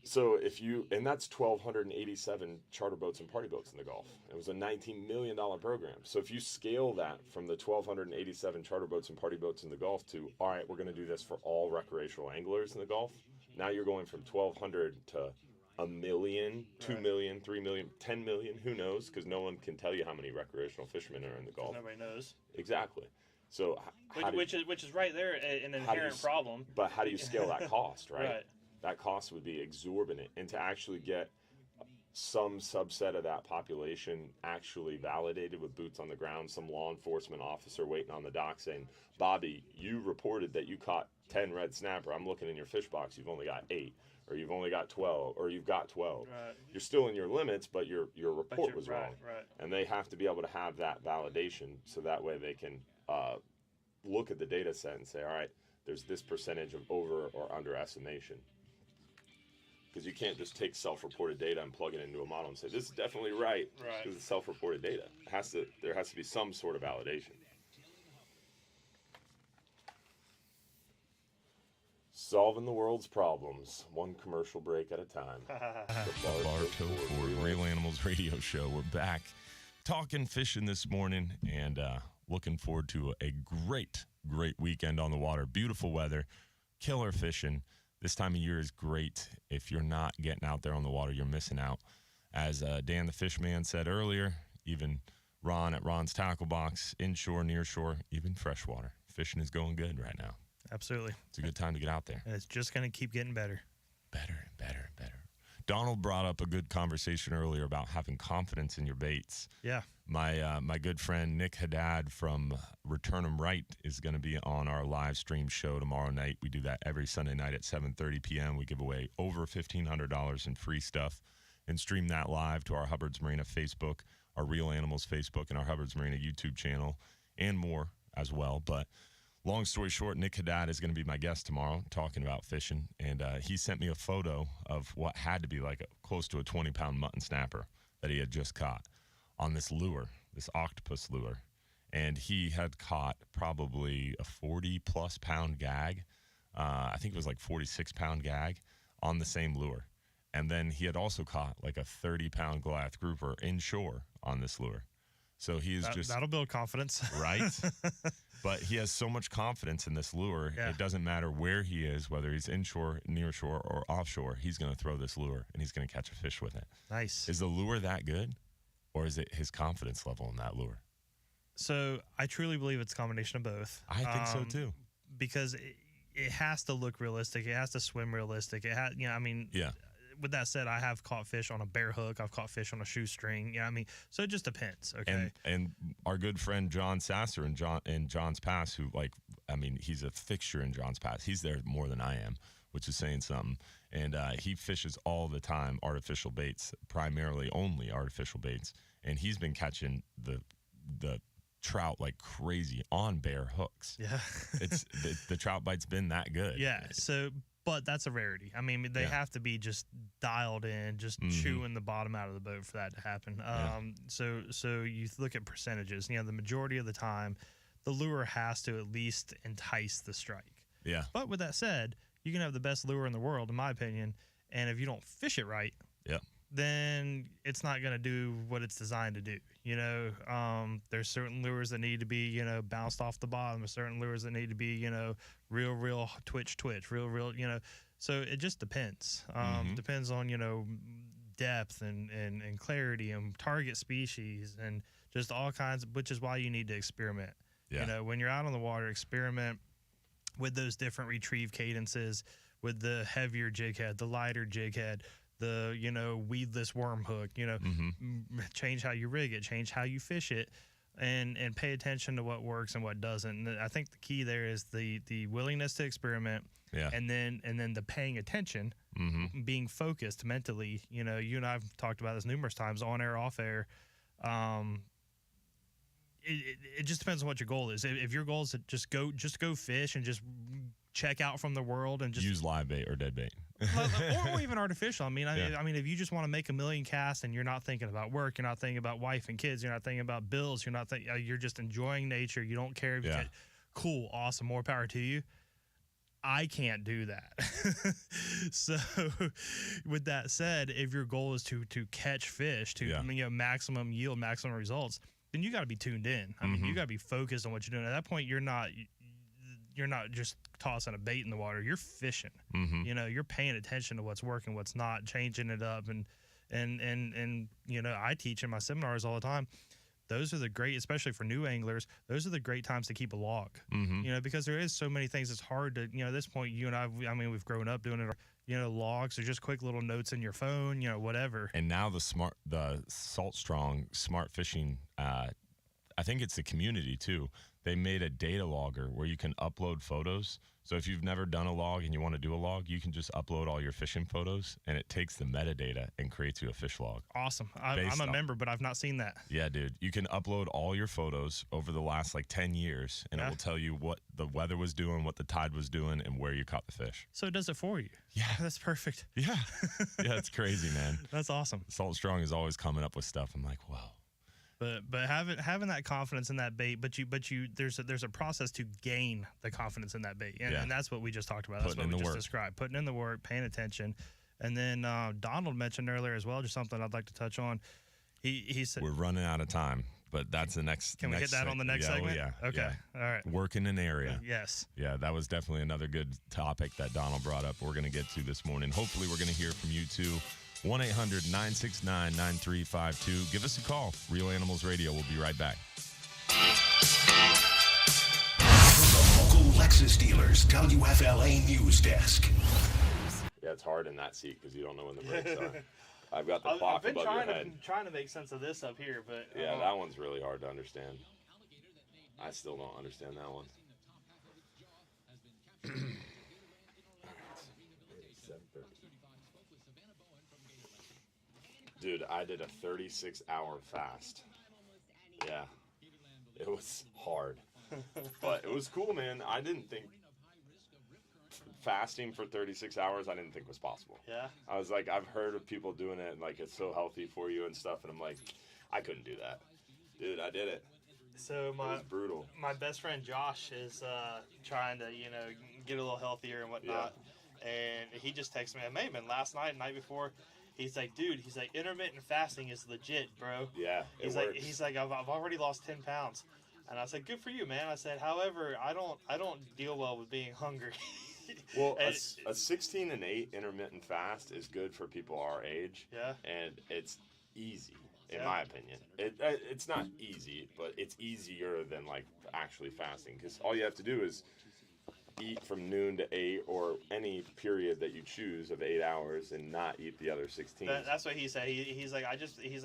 So and that's 1,287 charter boats and party boats in the Gulf. It was a $19 million program. So if you scale that from the 1,287 charter boats and party boats in the Gulf to, all right, we're going to do this for all recreational anglers in the Gulf. Now you're going from 1,200 to 1 million, 2 million, 3 million, 10 million, who knows? Because no one can tell you how many recreational fishermen are in the Gulf. Nobody knows. Exactly. So which is right there an inherent problem. But how do you scale that cost, right? Right. That cost would be exorbitant. And to actually get some subset of that population actually validated with boots on the ground, some law enforcement officer waiting on the dock saying, Bobby, you reported that you caught 10 red snapper. I'm looking in your fish box. You've only got 8. Or you've only got 12, or you've got 12. Right. You're still in your limits, but your report was right, wrong. Right. And they have to be able to have that validation so that way they can look at the data set and say, all right, there's this percentage of over or underestimation. Because you can't just take self-reported data and plug it into a model and say, this is definitely right, because it's self-reported data. There has to be some sort of validation. Solving the world's problems, one commercial break at a time. The Bartow Ford Real Animals Radio Show. We're back talking fishing this morning and looking forward to a great weekend on the water. Beautiful weather, killer fishing. This time of year is great. If you're not getting out there on the water, you're missing out. As Dan the Fishman said earlier, even Ron at Ron's Tackle Box, inshore, nearshore, even freshwater. Fishing is going good right now. Absolutely. It's a good time to get out there. And it's just going to keep getting better. Better and better and better. Donald brought up a good conversation earlier about having confidence in your baits. Yeah. My good friend Nick Haddad from Return 'em Right is going to be on our live stream show tomorrow night. We do that every Sunday night at 7:30 p.m. We give away over $1,500 in free stuff and stream that live to our Hubbard's Marina Facebook, our Real Animals Facebook, and our Hubbard's Marina YouTube channel, and more as well. But long story short, Nick Haddad is going to be my guest tomorrow talking about fishing, and he sent me a photo of what had to be like close to a 20-pound mutton snapper that he had just caught on this lure, this octopus lure. And he had caught probably a 40-plus pound gag I think it was like 46-pound gag on the same lure. And then he had also caught like a 30-pound Goliath grouper inshore on this lure. So he is that'll build confidence. Right? But he has so much confidence in this lure. Yeah. It doesn't matter where he is, whether he's inshore, near shore, or offshore. He's going to throw this lure, and he's going to catch a fish with it. Nice. Is the lure that good, or is it his confidence level in that lure? So I truly believe it's a combination of both. I think so too. Because it has to look realistic. It has to swim realistic. It has, I mean, yeah. With that said, I have caught fish on a bare hook. I've caught fish on a shoestring. I mean, so it just depends. Okay. And our good friend John Sasser in John's Pass, who he's a fixture in John's Pass. He's there more than I am, which is saying something. And he fishes all the time artificial baits, primarily only artificial baits. And he's been catching the trout like crazy on bare hooks. Yeah. It's the trout bite's been that good. Yeah. But that's a rarity. I mean, they have to be just dialed in, just chewing the bottom out of the boat for that to happen. So you look at percentages. The majority of the time, the lure has to at least entice the strike. Yeah. But with that said, you can have the best lure in the world, in my opinion, and if you don't fish it right, then it's not going to do what it's designed to do. There's certain lures that need to be, bounced off the bottom. There's certain lures that need to be, real twitch, real, so it just depends. Depends on, depth and clarity and target species and just all kinds, which is why you need to experiment. Yeah. When you're out on the water, experiment with those different retrieve cadences, with the heavier jig head, the lighter jig head, the weedless worm hook, change how you rig it, change how you fish it, and pay attention to what works and what doesn't. And I think the key there is the willingness to experiment, and then the paying attention, being focused mentally. You and I've talked about this numerous times, on air, off air. It just depends on what your goal is. If your goal is to just go fish and just check out from the world and just use live bait or dead bait, or even artificial. I mean, if you just want to make a million casts and you're not thinking about work, you're not thinking about wife and kids, you're not thinking about bills, you're just enjoying nature. You don't care if you get cool, awesome, more power to you. I can't do that. So, with that said, if your goal is to catch fish, to maximum yield, maximum results, then you got to be tuned in. I mean, you got to be focused on what you're doing. At that point, you're not just tossing a bait in the water. You're fishing. You're paying attention to what's working, what's not, changing it up, and I teach in my seminars all the time. Those are the great, especially for new anglers, those are the great times to keep a log. Because there is so many things. It's hard to, at this point, you and I mean, we've grown up doing it. Logs or just quick little notes in your phone, whatever. And now the Salt Strong smart fishing, I think it's the community too. They made a data logger where you can upload photos. So if you've never done a log and you want to do a log, you can just upload all your fishing photos, and it takes the metadata and creates you a fish log. Awesome. I'm a member, but I've not seen that. Yeah, dude. You can upload all your photos over the last 10 years, and it will tell you what the weather was doing, what the tide was doing, and where you caught the fish. So it does it for you. Yeah. That's perfect. Yeah. Yeah, it's crazy, man. That's awesome. Salt Strong is always coming up with stuff. I'm like, whoa. But having that confidence in that bait, but there's a process to gain the confidence in that bait, and that's what we just talked about. That's what we just described. Putting in the work, paying attention, and then Donald mentioned earlier as well, just something I'd like to touch on. He said we're running out of time, but that's the next. Can we hit that on the next segment? Yeah. Okay. Yeah. All right. Work in an area. Yes. Yeah, that was definitely another good topic that Donald brought up. We're going to get to this morning. Hopefully, we're going to hear from you too. 1-800-969-9352. Give us a call. Real Animals Radio. We'll be right back. From the local Lexus dealers, WFLA News Desk. Yeah, it's hard in that seat because you don't know when the brakes are. I've got the clock I've been above your head. trying to make sense of this up here, but yeah, that one's really hard to understand. I still don't understand that one. Dude, I did a 36-hour fast. Yeah. It was hard. But it was cool, man. I didn't think fasting for 36 hours, I didn't think was possible. Yeah. I was like, I've heard of people doing it, and it's so healthy for you and stuff, and I'm like, I couldn't do that. Dude, I did it. So it was brutal. My best friend Josh is trying to get a little healthier and whatnot, and he just texted me, "Hey man, last night, and night before." He's like, dude, intermittent fasting is legit, bro. Yeah, he's like, I've already lost 10 pounds. And I said, good for you, man. I said, however, I don't deal well with being hungry. Well, a 16-8 intermittent fast is good for people our age. Yeah. And it's easy, in my opinion. It's not easy, but it's easier than, like, actually fasting. Because all you have to do is eat from noon to 8 or any period that you choose of 8 hours and not eat the other 16. That's what he said. He's like I just eat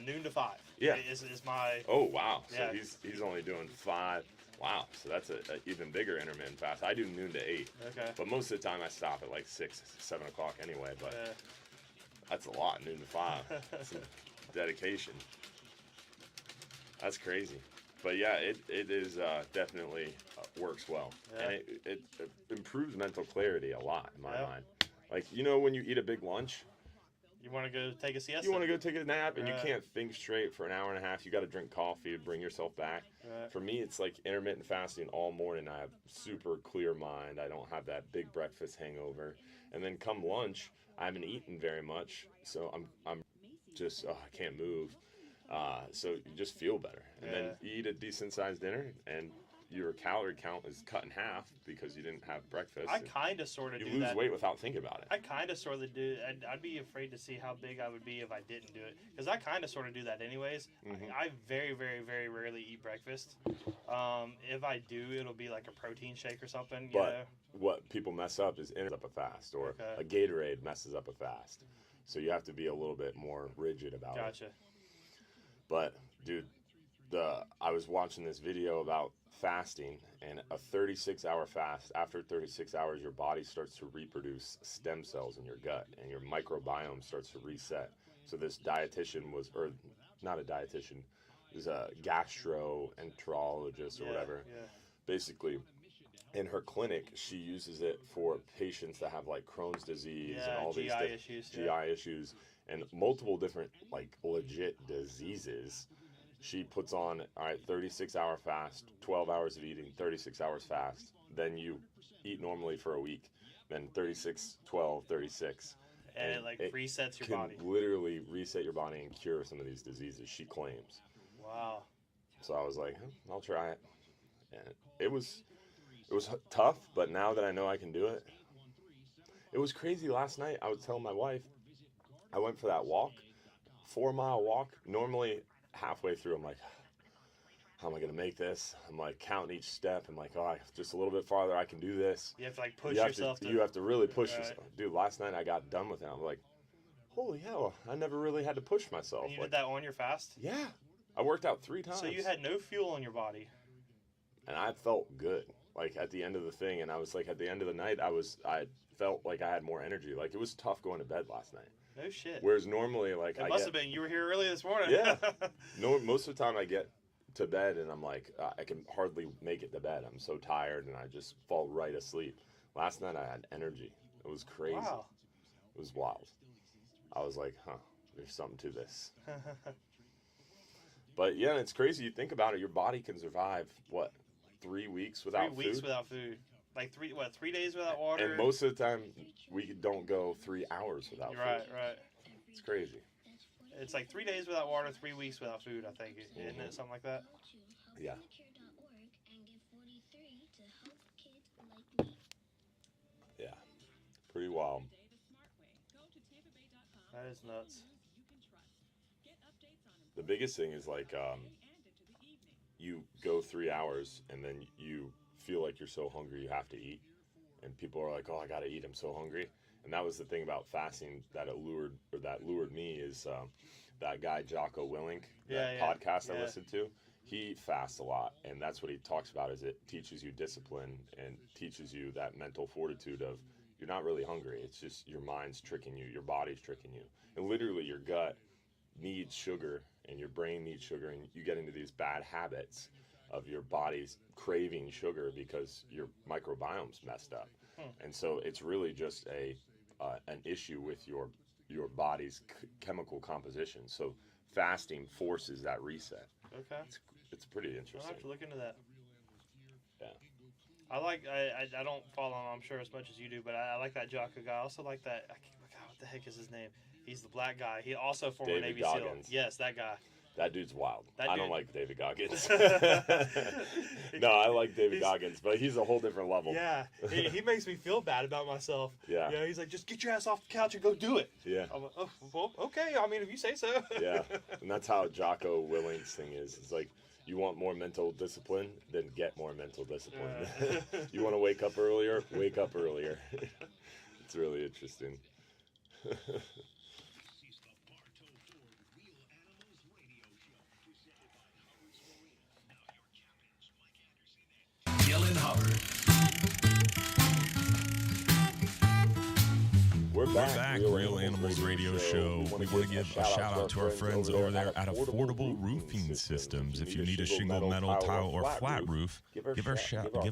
noon to 5. Yeah. Is my. Oh wow. Yeah. So he's only doing 5. Wow. So that's a even bigger intermittent fast. I do noon to 8. Okay. But most of the time I stop at like 6, 7 o'clock anyway. But that's a lot. Noon to 5. That's some dedication. That's crazy. But yeah, it is definitely works well, and it improves mental clarity a lot in my mind. Like when you eat a big lunch, you want to go take a siesta. You want to go take a nap, and you can't think straight for an hour and a half. You got to drink coffee to bring yourself back. For me, it's like intermittent fasting all morning. I have super clear mind. I don't have that big breakfast hangover, and then come lunch, I haven't eaten very much, so I'm just I can't move. So you just feel better. And then you eat a decent-sized dinner, and your calorie count is cut in half because you didn't have breakfast. I kind of sort of do that. You lose weight without thinking about it. I kind of sort of do. I'd be afraid to see how big I would be if I didn't do it. Because I kind of sort of do that anyways. I very, very, very rarely eat breakfast. If I do, it'll be like a protein shake or something. But what people mess up is ends up a fast, or a Gatorade messes up a fast. So you have to be a little bit more rigid about it. Gotcha. But, dude, I was watching this video about fasting, and a 36-hour fast, after 36 hours, your body starts to reproduce stem cells in your gut, and your microbiome starts to reset. So this dietitian or not a dietitian, is a gastroenterologist or whatever. Yeah. Basically, in her clinic, she uses it for patients that have, like, Crohn's disease and all these GI issues. And multiple different, like, legit diseases. She puts on, 36-hour fast, 12 hours of eating, 36 hours fast. Then you eat normally for a week. Then 36, 12, 36. And it resets your body. Literally reset your body and cure some of these diseases, she claims. Wow. So I was like, I'll try it. And it was tough, but now that I know I can do it. It was crazy last night. I was telling my wife, I went for that walk, 4-mile walk. Normally, halfway through, I'm like, how am I going to make this? I'm like counting each step. I'm like, just a little bit farther, I can do this. You have to like push yourself. You have to really push yourself. Dude, last night I got done with it. I'm like, holy hell, I never really had to push myself. And you did that on your fast? Yeah. I worked out 3 times. So you had no fuel in your body. And I felt good. Like at the end of the thing, and I was like, at the end of the night, I felt like I had more energy. Like it was tough going to bed last night. No shit. Whereas normally, like, it must have been you were here early this morning. Yeah. No, most of the time I get to bed and I'm like, I can hardly make it to bed. I'm so tired and I just fall right asleep. Last night I had energy. It was crazy. Wow. It was wild. I was like, there's something to this. But yeah, it's crazy. You think about it. Your body can survive 3 weeks without 3 weeks without food. Like 3 days without water. And most of the time, we don't go 3 hours without food. Right. It's crazy. It's like 3 days without water, 3 weeks without food, I think. Isn't it something like that? Yeah. Yeah. Pretty wild. That is nuts. The biggest thing is like you go 3 hours and then you feel like you're so hungry you have to eat, and people are like, I gotta eat, I'm so hungry. And that was the thing about fasting that lured me is that guy Jocko Willink, podcast I listened to. He fasts a lot, and that's what he talks about is it teaches you discipline and teaches you that mental fortitude of you're not really hungry, it's just your mind's tricking you, your body's tricking you, and literally your gut needs sugar and your brain needs sugar, and you get into these bad habits of your body's craving sugar because your microbiome's messed up. And so it's really just an issue with your body's chemical composition. So fasting forces that reset. Okay. It's pretty I'll interesting. have to look into that. Yeah. I don't follow him, I'm sure, as much as you do, but I like that Jocko guy. I also like that. What the heck is his name? He's the black guy. He also former David Navy Goggins. SEAL. Yes, that guy. That dude's wild. That I don't dude- like David Goggins. No, I like David Goggins, but he's a whole different level. Yeah, he makes me feel bad about myself. Yeah. You know, he's like, just get your ass off the couch and go do it. Yeah. I'm like, oh, well, okay. I mean, if you say so. Yeah, and that's how Jocko Willing's thing is. It's like, you want more mental discipline, then get more mental discipline. You want to wake up earlier? Wake up earlier. It's really interesting. Yellin' Hubbard. We're back. Real Animals Radio Show. We want to give a shout out to our friends over there at Affordable Roofing Systems. If you need a shingle, metal, tile, or flat roof, give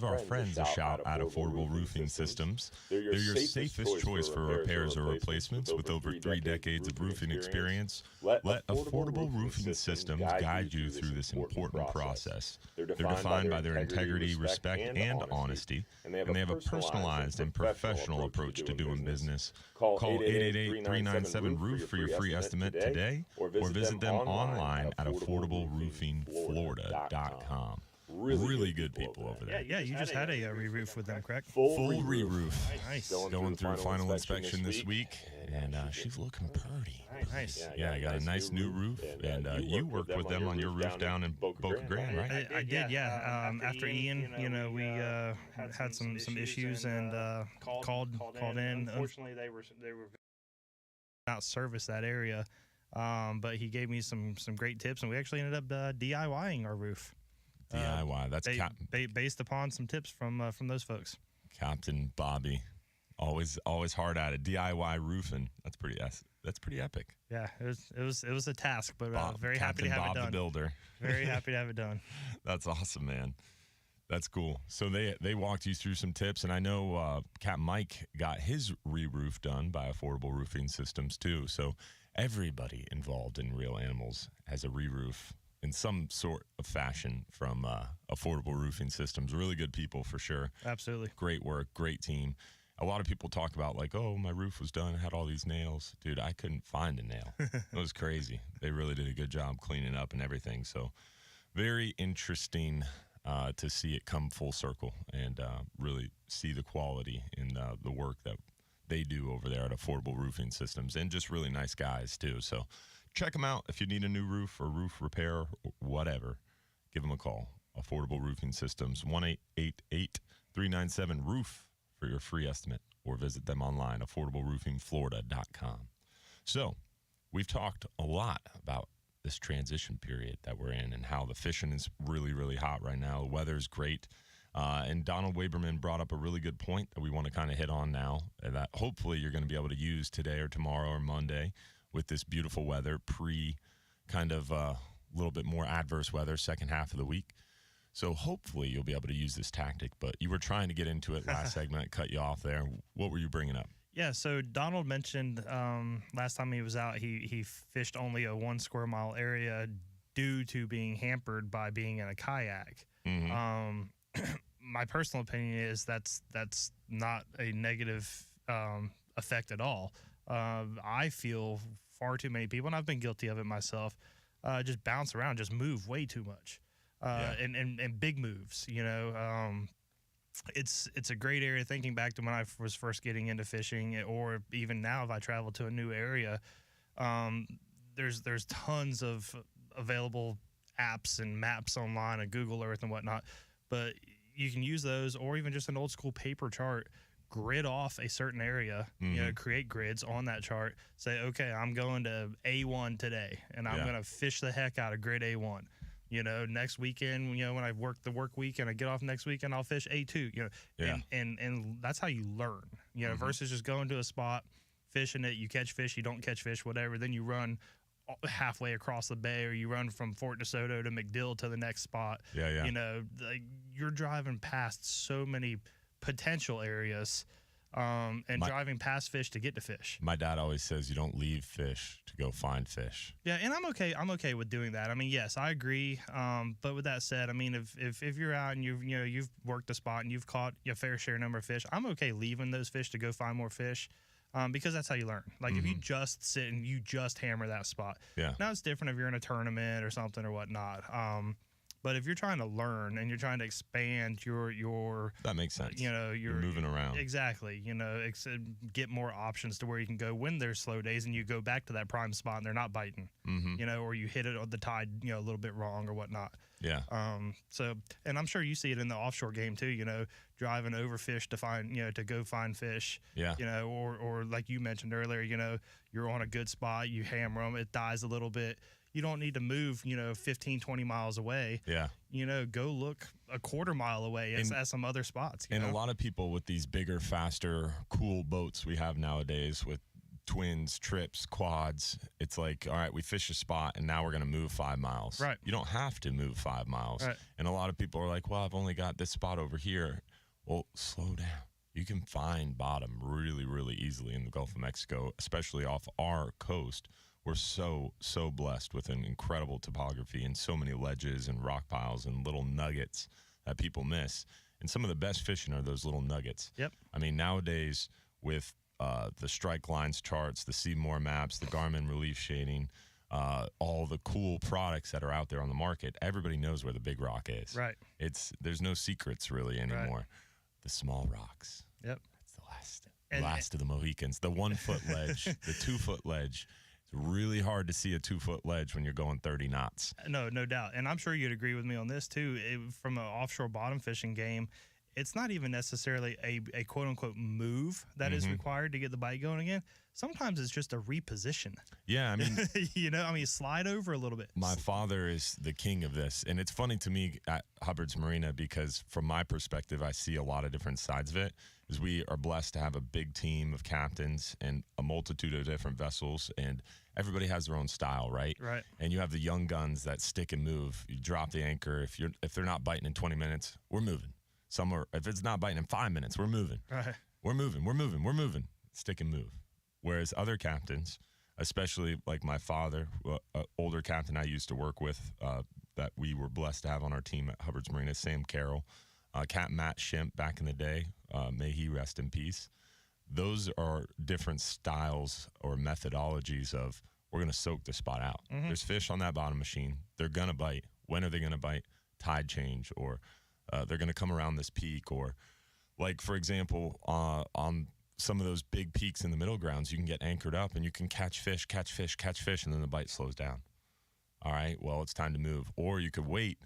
our friends a shout at Affordable Roofing Systems. They're your safest choice for repairs or replacements with over 3 decades of roofing experience. Let Affordable Roofing Systems guide you through this important process. They're defined by their integrity, respect, and honesty, and they have a personalized and professional approach to doing business. Call 888-397-ROOF for your free estimate today, or visit them online at affordableroofingflorida.com. Really good people over there. Yeah, you just had a re-roof with them, correct? Full re-roof. Nice. Going through final inspection this week, and she's looking pretty. Nice. Yeah, I got a nice new roof, and you worked with them on your roof down in Boca Grande, right? I did, yeah. After Ian, we had some issues and called in. Unfortunately, they were not service that area, but he gave me some great tips, and we actually ended up DIYing our roof. DIY. That's based upon some tips from those folks. Captain Bobby, always hard at it. DIY roofing. That's pretty epic. Yeah, it was a task, but very Captain happy to have Bob it done. the Builder. Very happy to have it done. That's awesome, man. That's cool. So they walked you through some tips, and I know Capt Mike got his re-roof done by Affordable Roofing Systems too. So everybody involved in Real Animals has a re-roof in some sort of fashion from Affordable Roofing Systems. Really good people for sure. Absolutely. Great work, great team. A lot of people talk about like, oh, my roof was done, had all these nails. Dude, I couldn't find a nail. It was crazy. They really did a good job cleaning up and everything. So very interesting to see it come full circle and really see the quality in the work that they do over there at Affordable Roofing Systems, and just really nice guys too. So check them out if you need a new roof or roof repair or whatever. Give them a call. Affordable Roofing Systems, 1-888-397-ROOF for your free estimate, or visit them online, affordableroofingflorida.com. So we've talked a lot about this transition period that we're in and how the fishing is really, really hot right now. The weather's great. And Donald Waberman brought up a really good point that we want to kind of hit on now, and that hopefully you're going to be able to use today or tomorrow or Monday with this beautiful weather, kind of a little bit more adverse weather second half of the week. So hopefully you'll be able to use this tactic. But you were trying to get into it last segment, cut you off there. What were you bringing up? Yeah, so Donald mentioned last time he was out, he fished only a 1 square mile area due to being hampered by being in a kayak. Mm-hmm. My personal opinion is that's not a negative effect at all. I feel far too many people, and I've been guilty of it myself, just bounce around, just move way too much, and big moves. It's a great area. Thinking back to when I was first getting into fishing, or even now if I travel to a new area, there's tons of available apps and maps online and Google Earth and whatnot, but you can use those, or even just an old school paper chart, grid off a certain area, create grids on that chart, say, okay, I'm going to A1 today, and I'm going to fish the heck out of grid A1. Next weekend, when I work the work week and I get off next weekend, I'll fish A2, and that's how you learn, versus just going to a spot, fishing it, you catch fish, you don't catch fish, whatever, then you run halfway across the bay, or you run from Fort DeSoto to McDill to the next spot. You're driving past so many potential areas and driving past fish to get to fish. My dad always says you don't leave fish to go find fish. Yeah, and I'm okay with doing that. I mean, yes, I agree. But with that said, I mean, if you're out and you've worked a spot and you've caught your fair share number of fish, I'm okay leaving those fish to go find more fish. Because that's how you learn. Like if you just sit and you just hammer that spot. Yeah. Now it's different if you're in a tournament or something or whatnot. But if you're trying to learn and you're trying to expand your that makes sense. You're moving around. Exactly. Get more options to where you can go when there's slow days and you go back to that prime spot and they're not biting. Or you hit it on the tide, a little bit wrong or whatnot. Yeah. So, and I'm sure you see it in the offshore game too. Driving over fish to find, to go find fish. Yeah. Or like you mentioned earlier, you're on a good spot, you hammer them, it dies a little bit. You don't need to move, 15, 20 miles away. Yeah. Go look a quarter mile away at some other spots. And a lot of people with these bigger, faster, cool boats we have nowadays with twins, trips, quads, it's like, all right, we fish a spot and now we're going to move 5 miles. Right. You don't have to move 5 miles. Right. And a lot of people are like, well, I've only got this spot over here. Well, slow down. You can find bottom really, really easily in the Gulf of Mexico, especially off our coast. We're so blessed with an incredible topography and so many ledges and rock piles and little nuggets that people miss. And some of the best fishing are those little nuggets. Yep. I mean, nowadays with the strike lines charts, the Seymour maps, the Garmin relief shading, all the cool products that are out there on the market, everybody knows where the big rock is. Right. There's no secrets really anymore. Right. The small rocks. Yep. That's the last of the Mohicans. The 1 foot ledge, the 2 foot ledge. Really hard to see a 2 foot ledge when you're going 30 knots. No doubt. And I'm sure you'd agree with me on this too. From an offshore bottom fishing game, it's not even necessarily a quote unquote move that is required to get the bite going again. Sometimes it's just a reposition. Yeah, I mean, slide over a little bit. My father is the king of this. And it's funny to me at Hubbard's Marina because from my perspective, I see a lot of different sides of it. Is we are blessed to have a big team of captains and a multitude of different vessels, and everybody has their own style, right? Right. And you have the young guns that stick and move. You drop the anchor. If they're not biting in 20 minutes, we're moving. If it's not biting in 5 minutes, we're moving. Right. We're moving. Stick and move. Whereas other captains, especially like my father, older captain I used to work with, that we were blessed to have on our team at Hubbard's Marina, Sam Carroll, Capt. Matt Shimp back in the day, may he rest in peace. Those are different styles or methodologies of we're going to soak the spot out. There's fish on that bottom machine. They're going to bite. When are they going to bite? Tide change, or they're going to come around this peak, or like, for example, on some of those big peaks in the middle grounds, you can get anchored up and you can catch fish, and then the bite slows down. All right, well, it's time to move. Or you could wait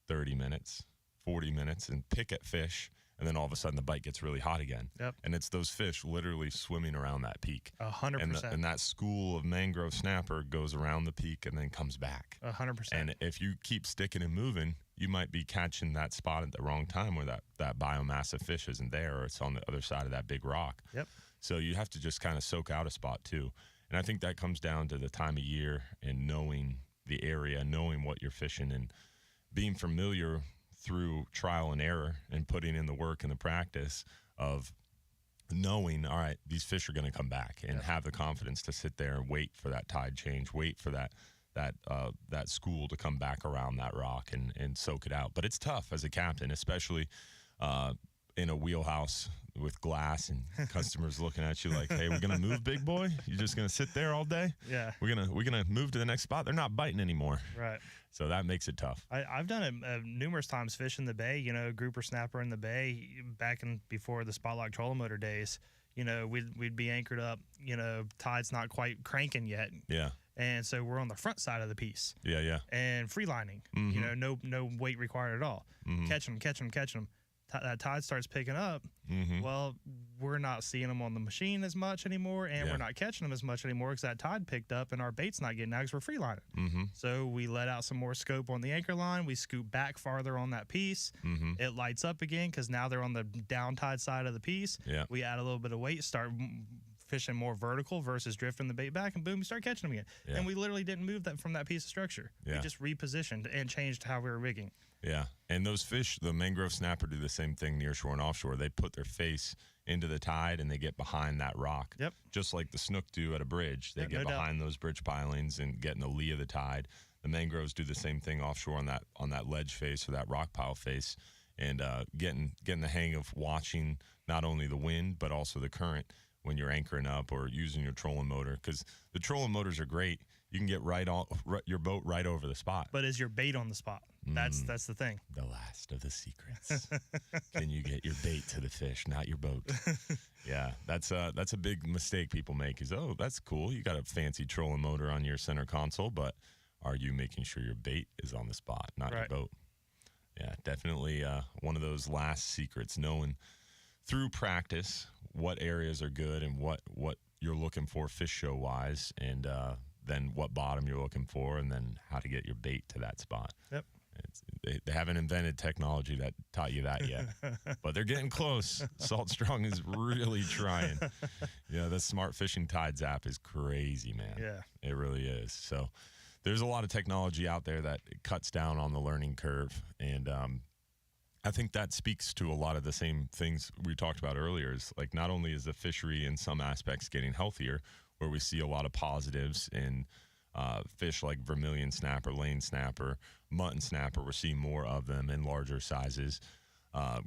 30 minutes, 40 minutes and pick at fish, and then all of a sudden the bite gets really hot again. Yep. And it's those fish literally swimming around that peak. 100%. And that school of mangrove snapper goes around the peak and then comes back. 100%. And if you keep sticking and moving, you might be catching that spot at the wrong time where that biomass of fish isn't there, or it's on the other side of that big rock. Yep. So you have to just kind of soak out a spot too. And I think that comes down to the time of year and knowing the area, knowing what you're fishing, and being familiar through trial and error and putting in the work and the practice of knowing, all right, these fish are going to come back, and have the confidence to sit there and wait for that tide change, wait for that school to come back around that rock and soak it out. But it's tough as a captain, especially in a wheelhouse with glass and customers looking at you like, hey, we're going to move, big boy? You're just going to sit there all day? Yeah. We're gonna move to the next spot? They're not biting anymore. Right. So that makes it tough. I've done it numerous times, fish in the bay, grouper snapper in the bay back before the spotlock trolling motor days. We'd be anchored up, tide's not quite cranking yet. Yeah. And so we're on the front side of the piece. Yeah, yeah. And free lining, no weight required at all. Catch them. That tide starts picking up. Well, we're not seeing them on the machine as much anymore, and we're not catching them as much anymore because that tide picked up and our bait's not getting out because we're free lining. So we let out some more scope on the anchor line. We scoop back farther on that piece. It lights up again because now they're on the down tide side of the piece. Yeah. We add a little bit of weight, start fishing more vertical versus drifting the bait back, and boom, we start catching them again. Yeah. And we literally didn't move that from that piece of structure. Yeah. We just repositioned and changed how we were rigging. Yeah, and those fish, the mangrove snapper, do the same thing near shore and offshore. They put their face into the tide and they get behind that rock. Yep. Just like the snook do at a bridge. They Yep, get no doubt. behind those bridge pilings and get in the lee of the tide. The mangroves do the same thing offshore on that ledge face or that rock pile face, and getting the hang of watching not only the wind but also the current when you're anchoring up or using your trolling motor, because the trolling motors are great. You can get your boat right over the spot. But is your bait on the spot? That's the thing. The last of the secrets. Can you get your bait to the fish, not your boat? Yeah, that's a big mistake people make is, oh, that's cool. You got a fancy trolling motor on your center console, but are you making sure your bait is on the spot, not your boat? Yeah, definitely one of those last secrets, knowing through practice what areas are good and what you're looking for fish show wise, and then what bottom you're looking for, and then how to get your bait to that spot. Yep. They haven't invented technology that taught you that yet, but they're getting close. Salt Strong is really trying. Yeah, the Smart Fishing Tides app is crazy, man. Yeah. It really is. So there's a lot of technology out there that cuts down on the learning curve, and I think that speaks to a lot of the same things we talked about earlier. Is like, not only is the fishery in some aspects getting healthier, where we see a lot of positives in fish like vermilion snapper, lane snapper, mutton snapper. We're seeing more of them in larger sizes,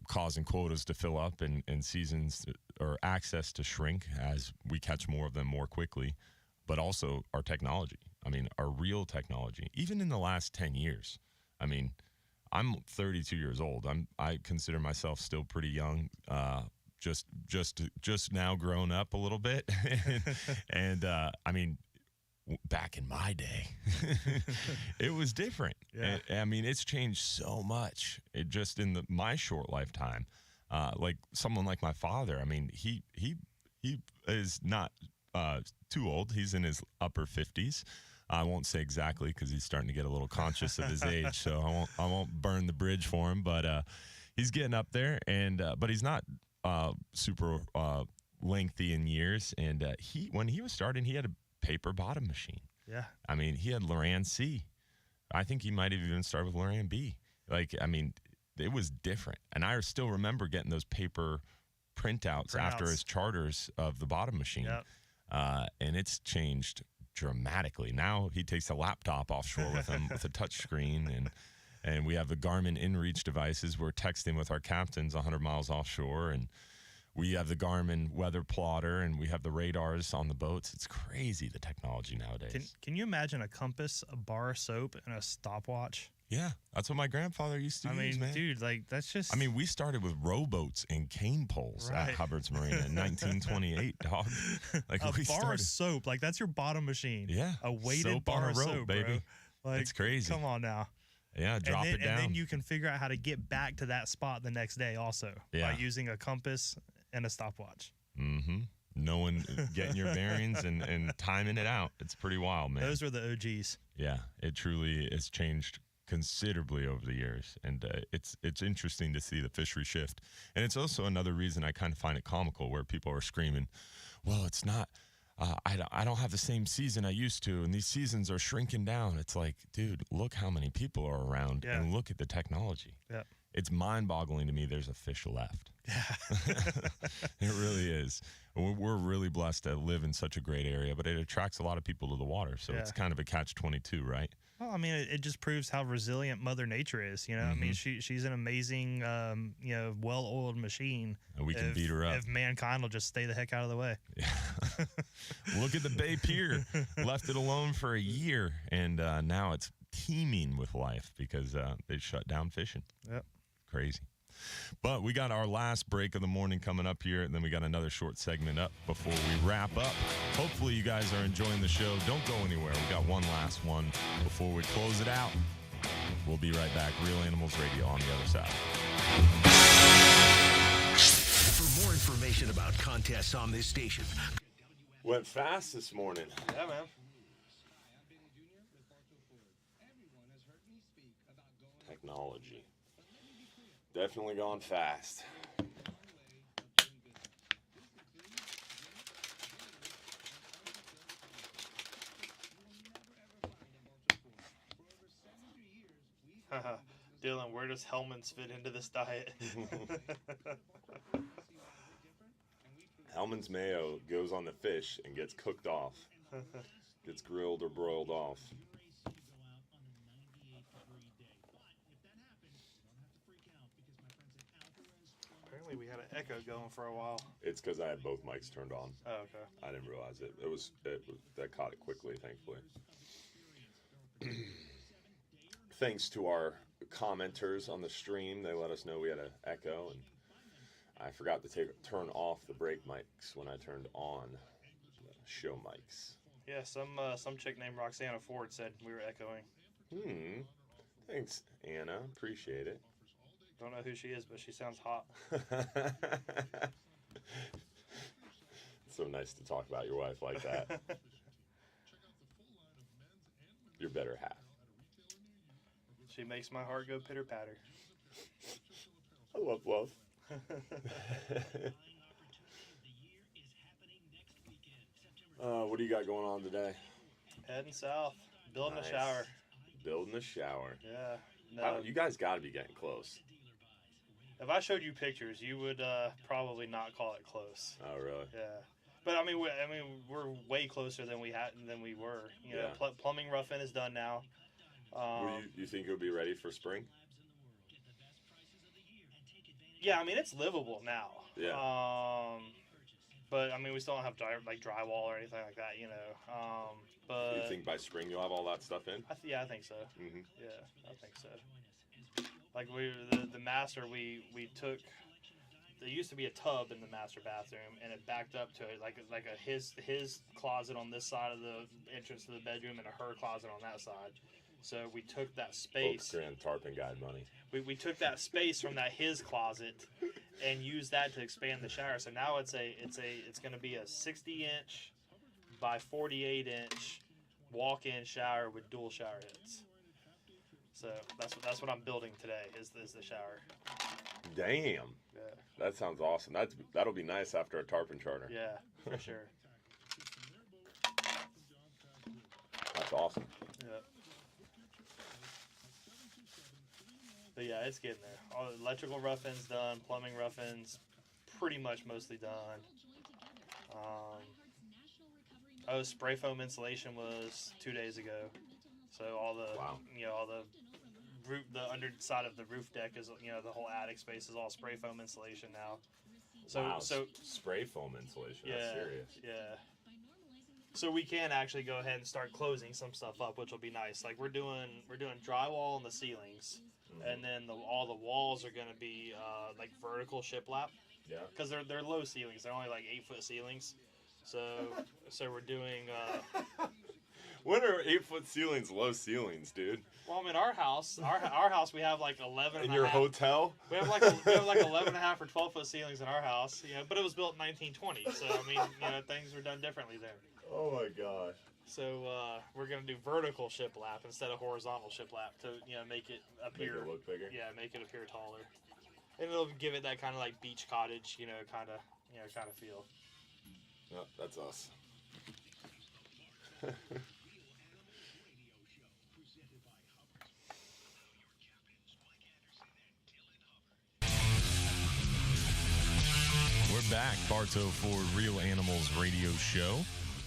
causing quotas to fill up and seasons or access to shrink as we catch more of them more quickly. But also our technology. I mean, our real technology, even in the last 10 years. I mean, I'm 32 years old. I consider myself still pretty young. Just now grown up a little bit, and I mean, back in my day, it was different. Yeah. And, I mean, it's changed so much. It just in my short lifetime. Like someone like my father. I mean, he is not too old. He's in his upper 50s. I won't say exactly because he's starting to get a little conscious of his age, so I won't burn the bridge for him. But he's getting up there, and but he's not super lengthy in years. And when he was starting, he had a paper bottom machine. Yeah. I mean, he had Loran C. I think he might have even started with Loran B. Like, I mean, it was different. And I still remember getting those paper printouts after his charters of the bottom machine. Yep. And it's changed dramatically. Now he takes a laptop offshore with him with a touch screen, and we have the Garmin InReach devices. We're texting with our captains 100 miles offshore, and we have the Garmin weather plotter, and we have the radars on the boats. It's crazy, the technology nowadays. Can you imagine a compass, a bar of soap, and a stopwatch? Yeah, that's what my grandfather used to use, man. Dude, like, that's just... I mean, we started with rowboats and cane poles at Hubbard's Marina in 1928, dog. Like, a we bar started... of soap, like, that's your bottom machine. Yeah. A weighted soap bar on a of rope, soap, baby. Bro. Like, it's crazy. Come on now. Yeah, drop it down. And then you can figure out how to get back to that spot the next day also by using a compass and a stopwatch. Mm-hmm. Knowing, getting your bearings and timing it out. It's pretty wild, man. Those were the OGs. Yeah, it truly has changed considerably over the years, and it's interesting to see the fishery shift. And it's also another reason I kind of find it comical where people are screaming, well, it's not I don't have the same season I used to, and these seasons are shrinking down. It's like, dude, look how many people are around, and look at the technology. Yeah. It's mind-boggling to me there's a fish left. Yeah. It really is. We're really blessed to live in such a great area, but it attracts a lot of people to the water, so it's kind of a catch-22, right? Well, I mean, it just proves how resilient Mother Nature is. You know, I mean, she's an amazing, well-oiled machine. And we can beat her up if mankind will just stay the heck out of the way. Yeah. Look at the Bay Pier. Left it alone for a year, and now it's teeming with life because they shut down fishing. Yep. Crazy. But we got our last break of the morning coming up here, and then we got another short segment up before we wrap up. Hopefully you guys are enjoying the show. Don't go anywhere. We got one last one before we close it out. We'll be right back. Real Animals Radio on the other side. For more information about contests on this station. Went fast this morning. Yeah, man. Technology. Definitely gone fast. Dylan, where does Hellman's fit into this diet? Hellman's mayo goes on the fish and gets cooked off. Gets grilled or broiled off. Apparently we had an echo going for a while. It's because I had both mics turned on. Oh, okay. I didn't realize it. That caught it quickly, thankfully. Thanks to our commenters on the stream, they let us know we had an echo, and I forgot to turn off the break mics when I turned on the show mics. Yeah, some chick named Roxana Ford said we were echoing. Thanks, Anna. Appreciate it. Don't know who she is, but she sounds hot. It's so nice to talk about your wife like that. Your better half. She makes my heart go pitter-patter. I love love. What do you got going on today? Heading south. Building Nice. a shower. Building a shower. Yeah. No. You guys got to be getting close. If I showed you pictures, you would probably not call it close. Oh, really? Yeah. But I mean, we're way closer than we were. You know, Yeah. plumbing rough-in is done now. You think you'll be ready for spring? Yeah, I mean it's livable now. Yeah. But I mean we still don't have drywall or anything like that, you know. But You think by spring you'll have all that stuff in? I think so. Mm-hmm. Yeah, I think so. Like the master, we took. There used to be a tub in the master bathroom, and it backed up to it like his closet on this side of the entrance to the bedroom, and her closet on that side. So we took that space. Grand tarpon guide money. We took that space from his closet and used that to expand the shower. So now it's going to be a 60-inch by 48-inch walk-in shower with dual shower heads. So that's what I'm building today is the shower. Damn. Yeah. That sounds awesome. That'll be nice after a tarpon charter. Yeah, for sure. That's awesome. Yeah. But yeah, it's getting there. All the electrical rough-ins done, plumbing rough-ins pretty much mostly done. Spray foam insulation was 2 days ago. So all the roof, the underside of the roof deck is, the whole attic space is all spray foam insulation now. So spray foam insulation. Yeah, That's serious. Yeah. So we can actually go ahead and start closing some stuff up, which will be nice. Like we're doing drywall on the ceilings, and then all the walls are going to be like vertical shiplap. Yeah. Because they're low ceilings. They're only like 8-foot ceilings. So we're doing. When are 8-foot ceilings low ceilings, dude? Well, I mean, our house, we have like 11. In your hotel? We have like 11.5 or 12-foot ceilings in our house. But it was built in 1920, so I mean, things were done differently there. Oh my gosh. So we're gonna do vertical shiplap instead of horizontal shiplap to make it appear. Make it look bigger. Yeah, make it appear taller, and it'll give it that kind of like beach cottage, kind of feel. Oh, that's us. We're back, Bartow Ford Real Animals Radio Show,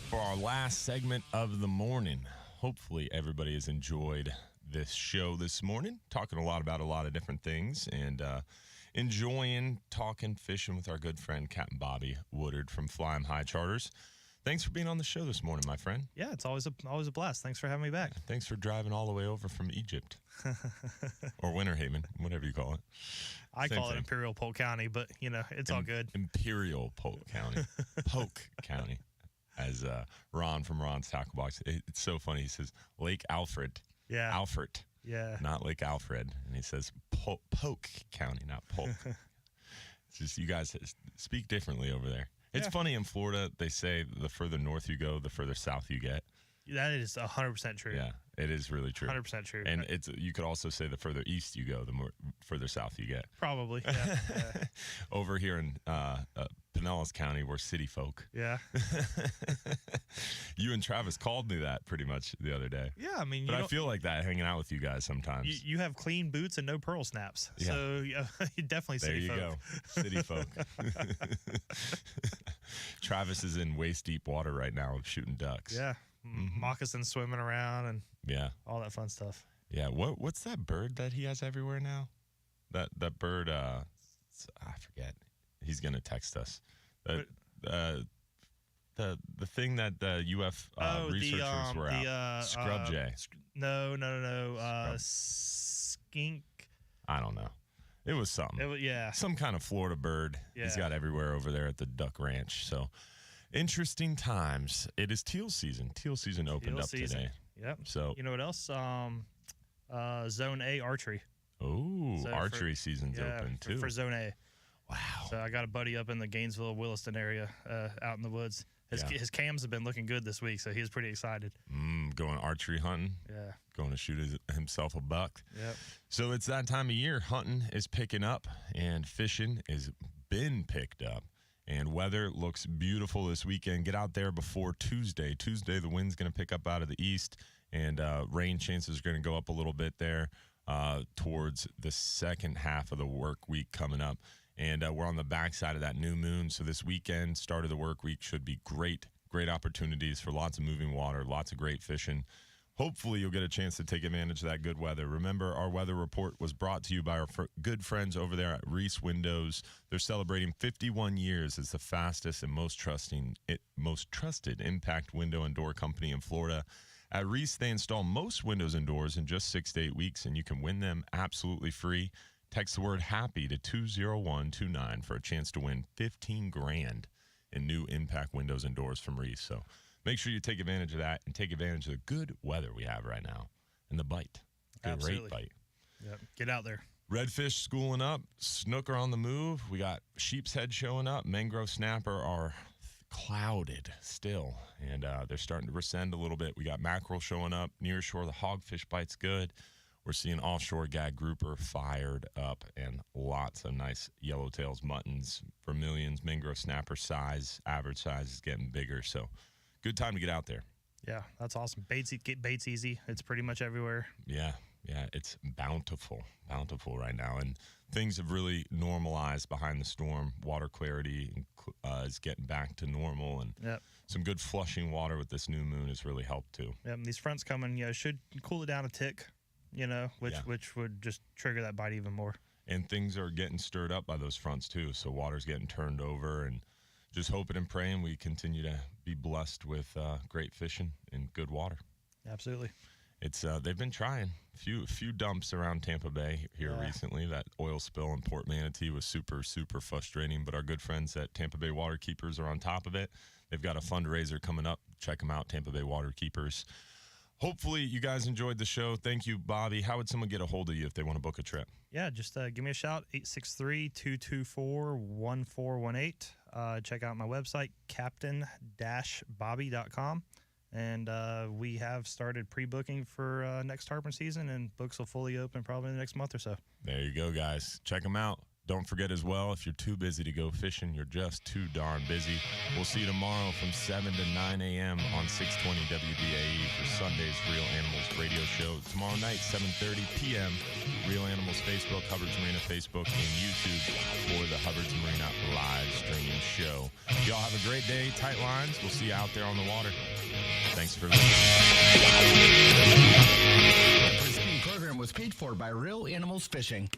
for our last segment of the morning. Hopefully everybody has enjoyed this show this morning, talking a lot about a lot of different things, and enjoying talking fishing with our good friend Captain Bobby Woodard from Fly 'em High Charters. Thanks for being on the show this morning, my friend. Yeah, it's always a blast. Thanks for having me back. Thanks for driving all the way over from Egypt or Winter Haven, whatever you call it. I Same call it thing. Imperial Polk County, but it's all good. Imperial Polk County, Polk County, as Ron from Ron's Tackle Box. It's so funny. He says Lake Alfred. Yeah. Alfred. Yeah. Not Lake Alfred, and he says Polk County, not Polk. It's just you guys speak differently over there. It's funny in Florida. They say the further north you go, the further south you get. That is 100% true. Yeah, it is really true. 100% true. And you could also say the further east you go, the more further south you get. Probably. Yeah. Over here in Pinellas County, we're city folk. Yeah. You and Travis called me that pretty much the other day. Yeah, I mean, but I feel like that hanging out with you guys sometimes. You have clean boots and no pearl snaps. Yeah. So you definitely there city you folk. go. City folk. Travis is in waist deep water right now shooting ducks. Yeah. Moccasins swimming around and all that fun stuff. Yeah. What's that bird that he has everywhere now? That bird, I forget. He's gonna text us. The thing that the UF researchers were out. Scrub jay. No. Skink. I don't know. It was something. Some kind of Florida bird. Yeah. He's got everywhere over there at the duck ranch. So interesting times. It is teal season. Teal season opened up today. Yep. So you know what else? Zone A archery. Oh, archery season's open too. For Zone A. Wow. So I got a buddy up in the Gainesville, Williston area out in the woods. His cams have been looking good this week, so he's pretty excited. Going archery hunting. Yeah. Going to shoot himself a buck. Yep. So it's that time of year. Hunting is picking up and fishing has been picked up. And weather looks beautiful this weekend. Get out there before Tuesday. Tuesday, the wind's going to pick up out of the east, and rain chances are going to go up a little bit there towards the second half of the work week coming up. And we're on the backside of that new moon. So this weekend, start of the work week, should be great opportunities for lots of moving water, lots of great fishing. Hopefully you'll get a chance to take advantage of that good weather. Remember, our weather report was brought to you by our good friends over there at Reese Windows. They're celebrating 51 years as the fastest and most trusted impact window and door company in Florida. At Reese, they install most windows and doors in just 6 to 8 weeks, and you can win them absolutely free. Text the word HAPPY to 20129 for a chance to win $15,000 in new impact windows and doors from Reese. So make sure you take advantage of that and take advantage of the good weather we have right now and the bite. Great bite. Yep. Get out there. Redfish schooling up, snook are on the move. We got sheep's head showing up. Mangrove snapper are clouded still, and they're starting to rescend a little bit. We got mackerel showing up near shore. The hogfish bite's good. We're seeing offshore gag grouper fired up and lots of nice yellowtails, muttons, vermilions, mangrove snapper size, average size is getting bigger. So good time to get out there. Yeah, that's awesome. Get baits easy. It's pretty much everywhere. Yeah, it's bountiful right now. And things have really normalized behind the storm. Water clarity is getting back to normal. And some good flushing water with this new moon has really helped too. Yeah, and these fronts coming, should cool it down a tick. Which would just trigger that bite even more. And things are getting stirred up by those fronts too. So water's getting turned over, and just hoping and praying we continue to be blessed with great fishing and good water. Absolutely. It's they've been trying few dumps around Tampa Bay here recently. That oil spill in Port Manatee was super frustrating, but our good friends at Tampa Bay Waterkeepers are on top of it. They've got a fundraiser coming up. Check them out, Tampa Bay Waterkeepers. Hopefully you guys enjoyed the show. Thank you, Bobby. How would someone get a hold of you if they want to book a trip? Yeah, just give me a shout, 863-224-1418. Check out my website, captain-bobby.com. And we have started pre-booking for next tarpon season, and books will fully open probably in the next month or so. There you go, guys. Check them out. Don't forget as well, if you're too busy to go fishing, you're just too darn busy. We'll see you tomorrow from 7 to 9 a.m. on 620 WBAE for Sunday's Real Animals radio show. Tomorrow night, 7:30 p.m., Real Animals Facebook, Hubbard's Marina Facebook, and YouTube for the Hubbard's Marina live streaming show. Y'all have a great day. Tight lines. We'll see you out there on the water. Thanks for listening. The preceding program was paid for by Real Animals Fishing.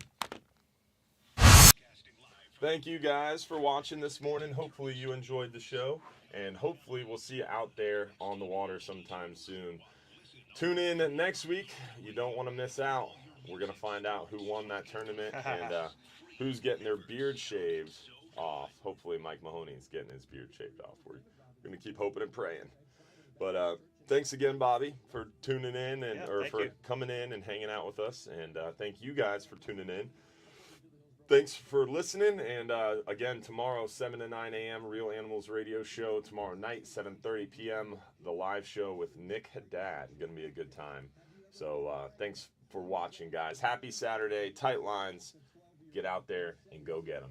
Thank you guys for watching this morning. Hopefully you enjoyed the show, and hopefully we'll see you out there on the water sometime soon. Tune in next week. You don't want to miss out. We're going to find out who won that tournament and who's getting their beard shaved off. Hopefully Mike Mahoney's getting his beard shaved off. We're going to keep hoping and praying. But thanks again, Bobby, for tuning in and coming in and hanging out with us. And thank you guys for tuning in. Thanks for listening, and again, tomorrow, 7 to 9 a.m., Real Animals Radio Show. Tomorrow night, 7:30 p.m., the live show with Nick Haddad. Going to be a good time. So thanks for watching, guys. Happy Saturday. Tight lines. Get out there and go get them.